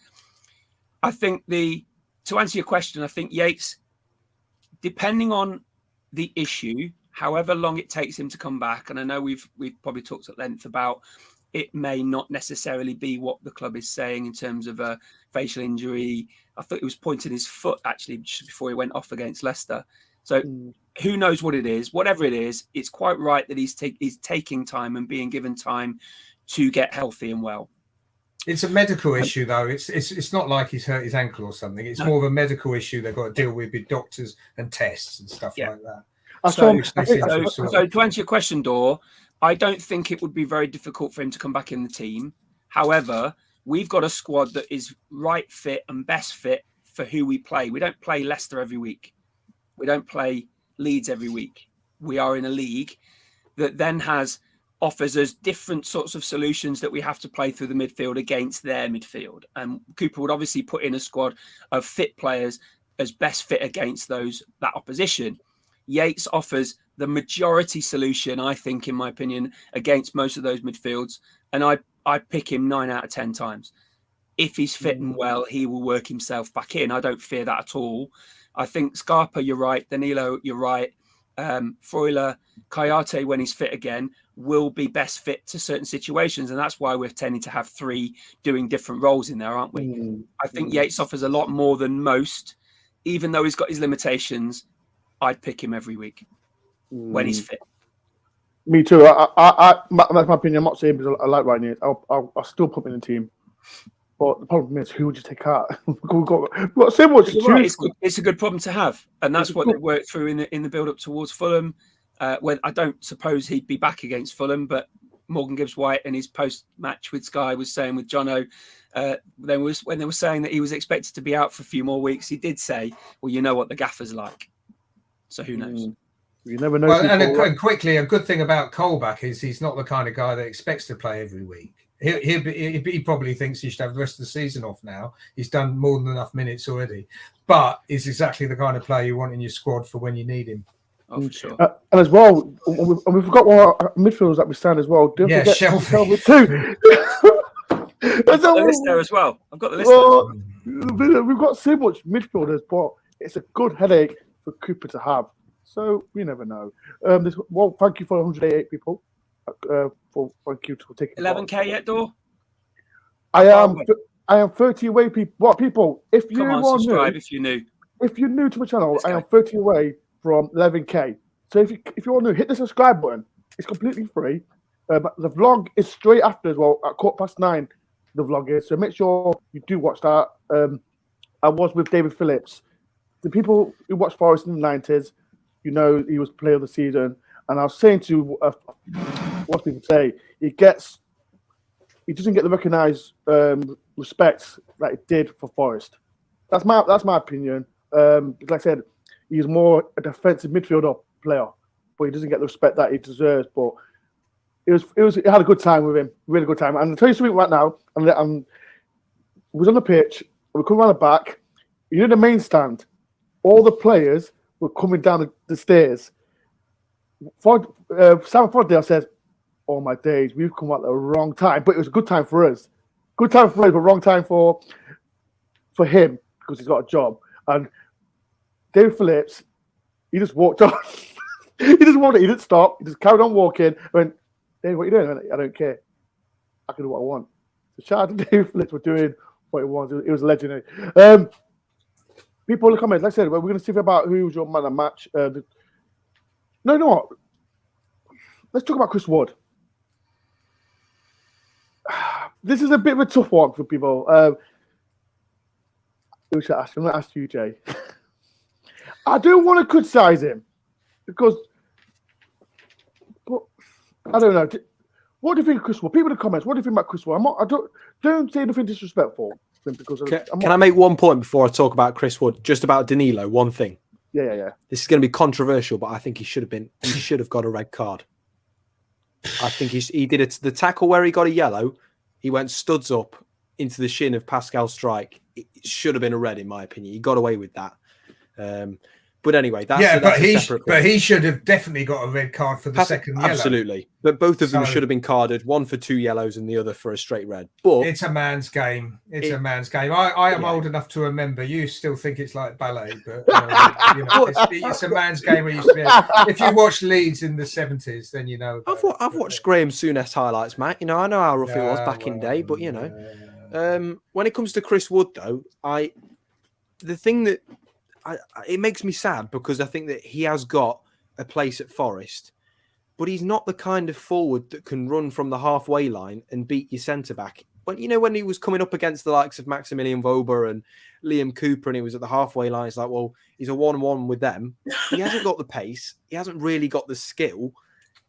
I think to answer your question, I think Yates, depending on the issue, however long it takes him to come back, and I know we've probably talked at length about it may not necessarily be what the club is saying in terms of a facial injury. I thought he was pointing his foot actually just before he went off against Leicester. So who knows what it is? Whatever it is, it's quite right that he's taking time and being given time to get healthy and well. It's a medical issue, though. It's not like he's hurt his ankle or something. It's more of a medical issue they've got to deal with doctors and tests and stuff like that. So to answer your question, Dor, I don't think it would be very difficult for him to come back in the team. However, we've got a squad that is right fit and best fit for who we play. We don't play Leicester every week. We don't play Leeds every week. We are in a league that then offers us different sorts of solutions that we have to play through the midfield against their midfield. And Cooper would obviously put in a squad of fit players as best fit against that opposition. Yates offers the majority solution, I think, in my opinion, against most of those midfields. And I pick him 9 out of 10 times. If he's fit and well, he will work himself back in. I don't fear that at all. I think Scarpa, you're right. Danilo, you're right. Freuler, Kayate, when he's fit again, will be best fit to certain situations. And that's why we're tending to have 3 doing different roles in there, aren't we? I think Yates offers a lot more than most. Even though he's got his limitations, I'd pick him every week when he's fit. Me too. That's my opinion. I'm not saying because I like Ryan. I'll still put him in the team. But the problem is, who would you take out? we've got so much to choose. It's a good problem to have, and that's what they worked through in the build up towards Fulham. When I don't suppose he'd be back against Fulham, but Morgan Gibbs-White in his post match with Sky was saying with Jono, when they were saying that he was expected to be out for a few more weeks, he did say, "Well, you know what the gaffer's like, so who knows." You never know. Well, and quickly, a good thing about Colback is he's not the kind of guy that expects to play every week. He probably thinks he should have the rest of the season off now. He's done more than enough minutes already. But he's exactly the kind of player you want in your squad for when you need him. Oh, for sure. And as well, we've got one of our midfielders that we stand as well. Don't forget Shelby too. I've got the list there as well. I've got the list. We've got so much midfielders, but it's a good headache for Cooper to have. So we never know. Thank you for 188 people. Thank you for taking 11K yet, Dor? I am 30 away. People? If you subscribe if you're new. If you're new to my channel, I am 30 away from 11K. So if you're new, hit the subscribe button. It's completely free. The vlog is straight after as well at 9:15. The vlog is, so make sure you do watch that. I was with David Phillips. The people who watched Forest in the 90s, you know, he was player of the season. And I was saying to what people say, he doesn't get the recognised respect that he did for Forest. That's my opinion. Like I said, he's more a defensive midfielder player, but he doesn't get the respect that he deserves. But it had a good time with him, really good time. And I'll tell you something right now. We was on the pitch, we come around the back. You know the main stand. All the players were coming down the stairs. Sam Fordale says, "Oh my days, we've come at the wrong time." But it was a good time for us. Good time for us, but wrong time for him because he's got a job. And David Phillips, he just walked on. He didn't stop. He just carried on walking. I went, "Dave, what are you doing?" I went, "I don't care. I can do what I want." So shout out to David Phillips for doing what he wants. It was legendary. People in the comments, like I said, we're going to see about who's your man of the match. No. Let's talk about Chris Wood. This is a bit of a tough one for people. I'm going to ask you, Jay. I don't want to criticise him because, but I don't know. What do you think of Chris Wood? People in the comments, what do you think about Chris Wood? Don't say anything disrespectful. Because can I make one point before I talk about Chris Wood? Just about Danilo, one thing. Yeah. This is going to be controversial, but I think he should have got a red card. I think he did it. The tackle where he got a yellow, he went studs up into the shin of Pascal Strike. It should have been a red, in my opinion. He got away with that. But anyway, that's a separate point. But he should have definitely got a red card for the second yellow. Absolutely. But both of them should have been carded, one for 2 yellows and the other for a straight red. But it's a man's game. A man's game. I am old enough to remember. You still think it's like ballet, but it's a man's game. If you watch Leeds in the 70s, then you know. I've watched Graham Souness highlights, Matt. You know, I know how rough it was back in day, but you know, when it comes to Chris Wood, though, the thing that it makes me sad because I think that he has got a place at Forest, but he's not the kind of forward that can run from the halfway line and beat your centre back. When when he was coming up against the likes of Maximilian Vober and Liam Cooper, and he was at the halfway line, it's like, well, he's a 1-1 with them. He hasn't got the pace. He hasn't really got the skill.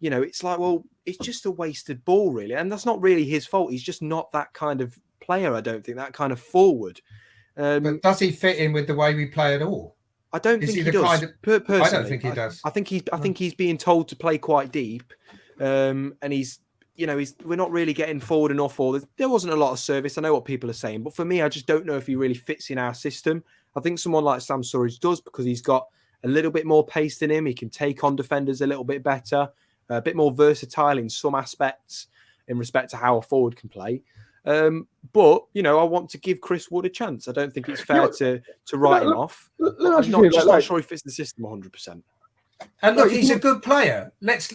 It's like, well, it's just a wasted ball, really, and that's not really his fault. He's just not that kind of player. I don't think that kind of forward. But does he fit in with the way we play at all? I don't think he does. Personally, I don't think he does. I think he's being told to play quite deep, and he's we're not really getting forward enough. Or there wasn't a lot of service. I know what people are saying, but for me, I just don't know if he really fits in our system. I think someone like Sam Surridge does, because he's got a little bit more pace than him. He can take on defenders a little bit better, a bit more versatile in some aspects in respect to how a forward can play. But I want to give Chris Wood a chance. I don't think it's fair to write him off. I'm not sure he fits the system 100%. And look, he's a good player. Like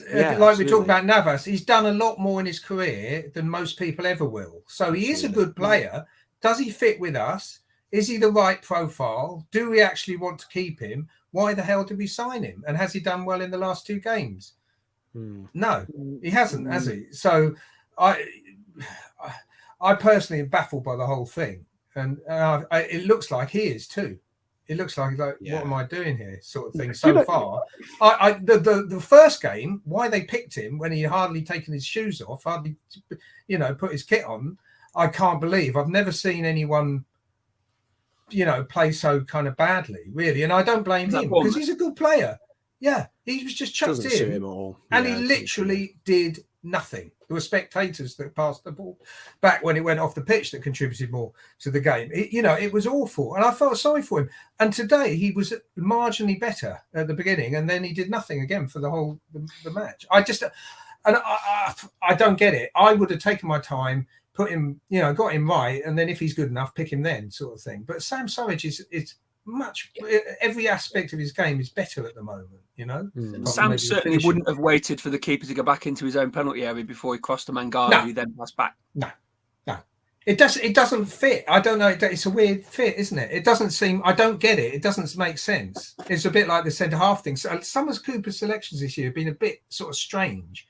we talked about Navas, he's done a lot more in his career than most people ever will. So he is a good player. Does he fit with us? Is he the right profile? Do we actually want to keep him? Why the hell did we sign him? And has he done well in the last 2 games? No, he hasn't, has he? So I personally am baffled by the whole thing. And it looks like he is too. It looks like what am I doing here, sort of thing. So far, the first game, why they picked him when he hardly taken his shoes off, hardly, put his kit on, I can't believe. I've never seen anyone, play so kind of badly, really. And I don't blame him, because he's a good player. Yeah, he was just chucked in, and he literally did nothing. There were spectators that passed the ball back when it went off the pitch that contributed more to the game. It was awful, and I felt sorry for him. And today he was marginally better at the beginning, and then he did nothing again for the whole the match. I don't get it. I would have taken my time, put him, got him right, and then if he's good enough, pick him then, sort of thing. But Sam Surridge is much, every aspect of his game is better at the moment. Sam certainly wouldn't have waited for the keeper to go back into his own penalty area before he crossed the Mangala, who then passed back. No, it doesn't fit. I don't know. It's a weird fit, isn't it? It doesn't seem. I don't get it. It doesn't make sense. It's a bit like the centre half thing. So some of Cooper's selections this year have been a bit sort of strange.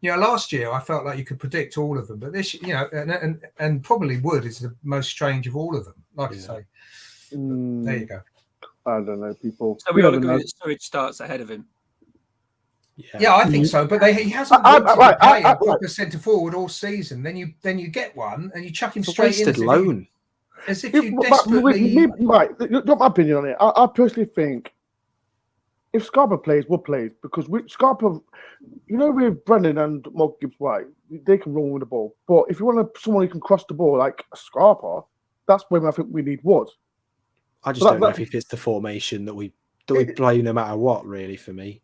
Last year I felt like you could predict all of them, but this, and probably Wood is the most strange of all of them. Like I say, there you go. I don't know, people. So we all agree that Surridge starts ahead of him. Yeah, I think so. But he hasn't played a proper centre forward all season. Then you get one and you chuck him straight in. Loan. As if you desperately. Got my opinion on it. I personally think if Scarpa plays, we'll play, because Scarpa, with Brennan and Mark Gibbs-White, they can run with the ball. But if you want someone who can cross the ball like Scarpa, that's when I think we need Wood. I just don't know if he fits the formation that we play no matter what, really, for me.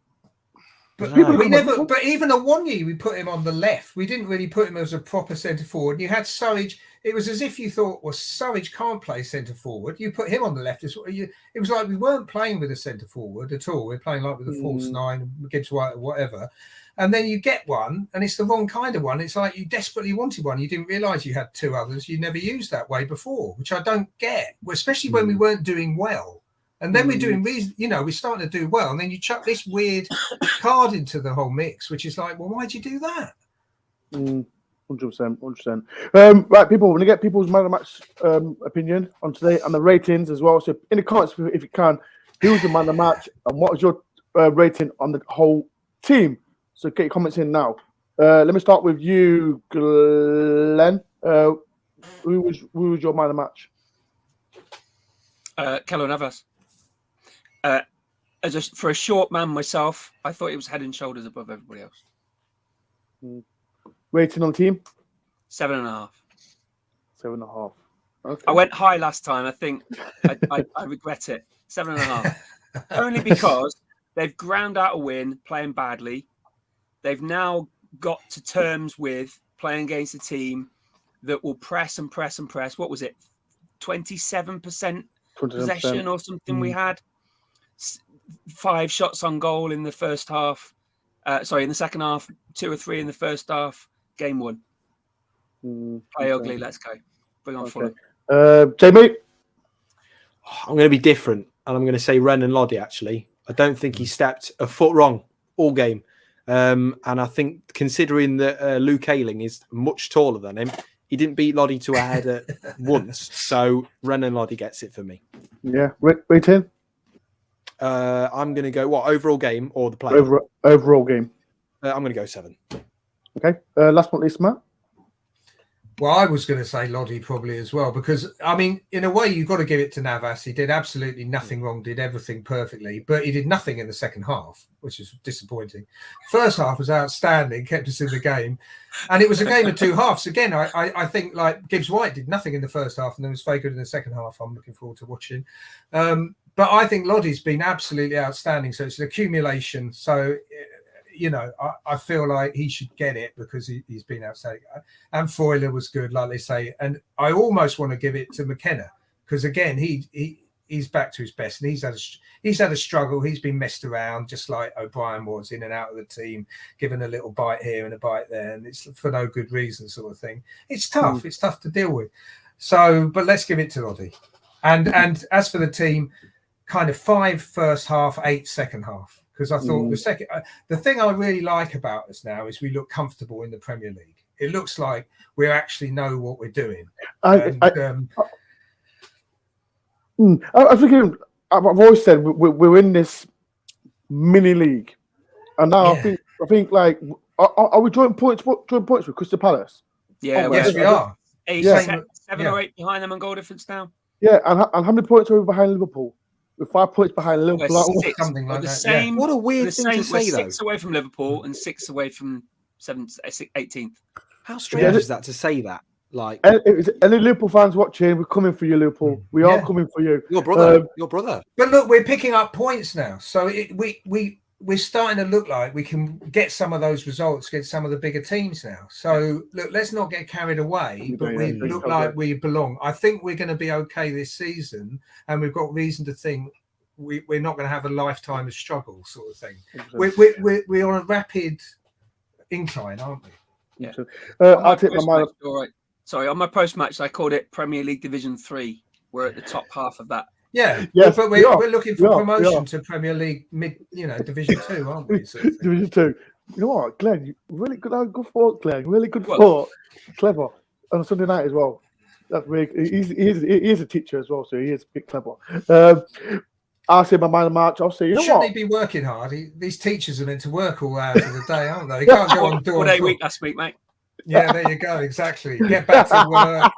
But But even a 1 year, we put him on the left. We didn't really put him as a proper centre forward. You had Surridge. It was as if you thought, well, Surridge can't play centre forward. You put him on the left. It was like we weren't playing with a centre forward at all. We're playing like with a false 9, Gibbs White, or whatever. And then you get one, and it's the wrong kind of one. It's like you desperately wanted one. You didn't realise you had 2 others you never used that way before, which I don't get, especially when we weren't doing well. And then we're doing, we're starting to do well. And then you chuck this weird card into the whole mix, which is like, well, why'd you do that? 100%. Right, people, we're going to get people's man of the match opinion on today and the ratings as well. So in the comments, if you can, who's the man of the match and what is your rating on the whole team? So get your comments in now. Let me start with you, Glenn. Who was your man of the match? Keylor Navas. For a short man myself, I thought he was head and shoulders above everybody else. Rating on the team? 7.5. 7.5. Okay. I went high last time. I think I regret it. 7.5. Only because they've ground out a win playing badly. They've now got to terms with playing against a team that will press and press and press. What was it? 27% possession or something we had. 5 shots on goal in the first half. In the second half, 2 or 3 in the first half. Game 1. Play ugly. Let's go. Bring on Fulham. Jamie? I'm going to be different, and I'm going to say Ren and Loddy, actually. I don't think he stepped a foot wrong all game. And I think considering that Luke Ayling is much taller than him, he didn't beat Loddy to a header once. So Renan Loddy gets it for me. Yeah, rating? I'm going to go, overall game or the play? Overall game. I'm going to go 7. Okay. Last but not least, Matt? Well, I was going to say Loddy probably as well, because, I mean, in a way, you've got to give it to Navas. He did absolutely nothing wrong, did everything perfectly, but he did nothing in the second half, which is disappointing. First half was outstanding, kept us in the game. And it was a game of two halves. Again, I think, like, Gibbs-White did nothing in the first half and then was very good in the second half. I'm looking forward to watching. But I think Loddy's been absolutely outstanding. So it's an accumulation. So, you know, I feel like he should get it because he's been outstanding. And Foiler was good, like they say. And I almost want to give it to McKenna because, again, he's back to his best. And he's had a struggle. He's been messed around just like O'Brien was, in and out of the team, given a little bite here and a bite there. And it's for no good reason sort of thing. It's tough. It's tough to deal with. So, but let's give it to Loddy. And as for the team, kind of 5 first half, 8 second half. Because I thought the thing I really like about us now is we look comfortable in the Premier League. It looks like we actually know what we're doing. I think I've always said we're in this mini league, and now I think like are we joint points with Crystal Palace? Yeah, yes, we are. 7 or 8 behind them on goal difference now. Yeah, and how many points are we behind Liverpool? We're 5 points behind Liverpool. Something like that. Same, what a weird thing to say, though. 6 away from Liverpool and 6 away from 18th. How strange is that to say that? Like, any Liverpool fans watching, we're coming for you, Liverpool. We are coming for you. Your brother. But look, we're picking up points now, so we're starting to look like we can get some of those results against some of the bigger teams now. So look, let's not get carried away, but we look like we belong. I think we're going to be okay this season, and we've got reason to think we're not going to have a lifetime of struggle, sort of thing. We're on a rapid incline, aren't we? Yeah. I'll take my mind. All right. Sorry, on my post-match, I called it Premier League Division 3. We're at the top half of that. Yeah, yes, but we're looking for promotion to Premier League Division 2, aren't we? Sort of Division 2. You know what, Glenn? Really good thought, Glenn. Really good thought. Clever. On a Sunday night as well. That's really. He is a teacher as well, so he is a bit clever. I'll say my mind of March. I'll say, you know Shouldn't what? he be working hard? These teachers are meant to work all hours of the day, aren't they? They can't go on door. 4-day week last week, mate. Yeah, there you go. Exactly. Get back to work.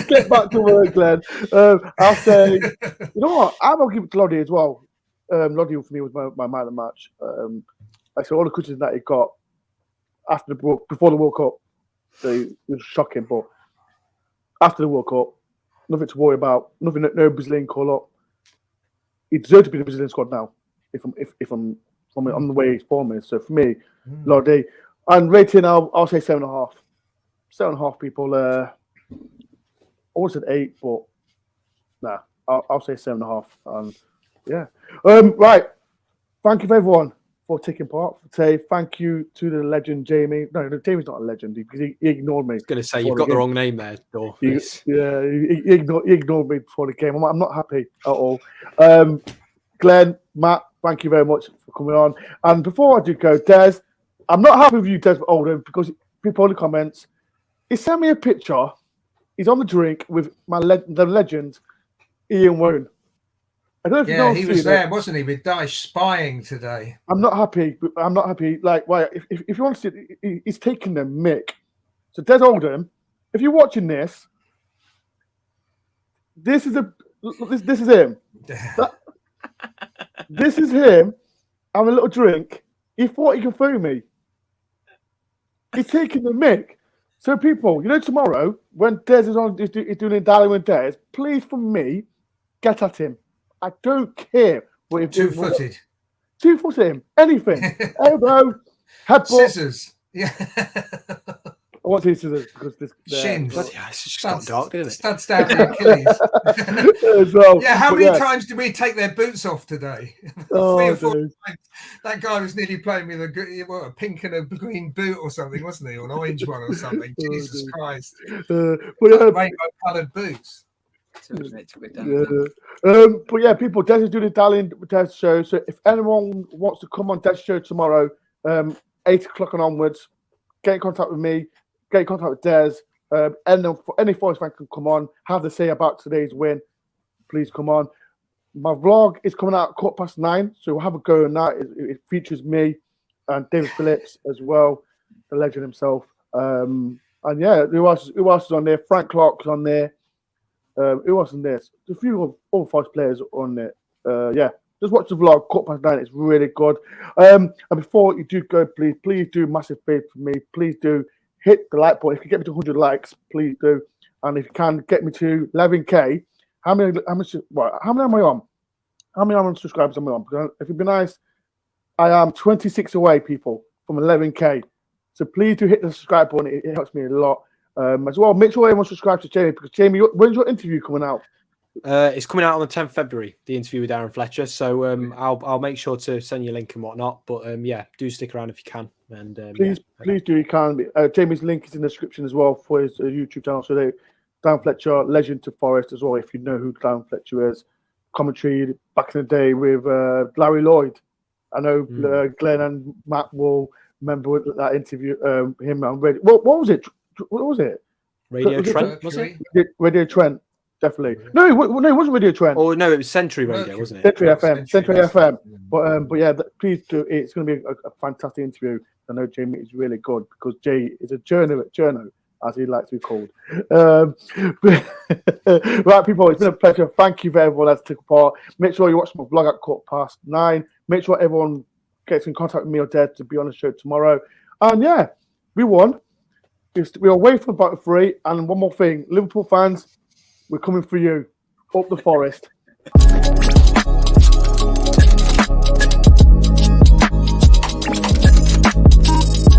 Get back to work, Glenn. I'll say, you know what? I'm going to give it to Loddy as well. Loddy for me was my man of the match. I saw all the criticism that he got before the World Cup. It was shocking, but after the World Cup, nothing to worry about. No Brazilian call up. He deserves to be in the Brazilian squad now. If I'm on the way his form is. So for me, Loddy. And rating, I'll say 7.5. 7.5 people. I would have said 8, but nah, I'll say 7.5. And yeah. Right. Thank you, everyone, for taking part. Say thank you to the legend, Jamie. No, Jamie's not a legend because he ignored me. I was going to say, you've got the wrong name there, Dor. He ignored me before the game. I'm not happy at all. Glenn, Matt, thank you very much for coming on. And before I do go, Des, I'm not happy with you, Des Oldham, because people in the comments, he sent me a picture. He's on the drink with the legend, Ian Woon. I don't know if you know. He was there, wasn't he, with Dyche spying today? I'm not happy. Like, why? If you want to see, he's taking the mick. So, Des Oldham, if you're watching this, this is him. This is him. Having a little drink. He thought he could phone me. He's taking the mick. So people, tomorrow when Des is doing a dialogue with Des, please from me, get at him. I don't care what if 2-footed. 2-foot him. Anything. Elbow, headbutt. Scissors. Yeah. I want to see scissors because this shins. Yeah, it's just got dark, didn't it? Studs down the Achilles. How many times did we take their boots off today? 3 or 4 times. That guy was nearly playing with a pink and a green boot or something, wasn't he? Or an orange one or something. Jesus Christ. Rainbow coloured boots. to admit to it. Dan. Yeah. But yeah, people, Des is doing the Darling Des show. So if anyone wants to come on Des show tomorrow, 8 o'clock and onwards, get in contact with me, get in contact with Des. Any Forest fan can come on, have to say about today's win. Please come on. My vlog is coming out at 9:15, so we'll have a go on that. It features me and David Phillips as well, the legend himself. And yeah, who else is on there? Frank Clark's on there. Who else on there? There's a few of all Forest players on there. Yeah, just watch the vlog, 9:15. It's really good. And before you do go, please do massive favor for me. Please do hit the like button. If you get me to 100 likes, please do. And if you can get me to 11K, how many am I on? How many subscribers am I on? Because if you'd be nice, I am 26 away, people, from 11K. So please do hit the subscribe button. It helps me a lot. As well, make sure everyone subscribes to Jamie, because Jamie, when's your interview coming out? It's coming out on the 10th of February, the interview with Darren Fletcher. So I'll make sure to send you a link and whatnot. But yeah, do stick around if you can. And please do. You can. Jamie's link is in the description as well for his YouTube channel. So Dan Fletcher, legend to Forest as well. If you know who Dan Fletcher is, commentary back in the day with Larry Lloyd. I know Glenn and Matt will remember that interview. Him and Radio. What was it? What was it? Radio Trent, was it? Radio Trent, definitely. No, it wasn't Radio Trent. Oh no, it was Century Radio, wasn't it? Century FM. Century FM. But yeah, please do. It's going to be a fantastic interview. I know Jamie is really good because Jay is a journo, as he likes to be called. Right, people, it's been a pleasure. Thank you for everyone that's took part. Make sure you watch my vlog at 9:15. Make sure everyone gets in contact with me or Dad to be on the show tomorrow. And yeah, we won. We're away from the bottom three. And one more thing, Liverpool fans, we're coming for you. Up the Forest.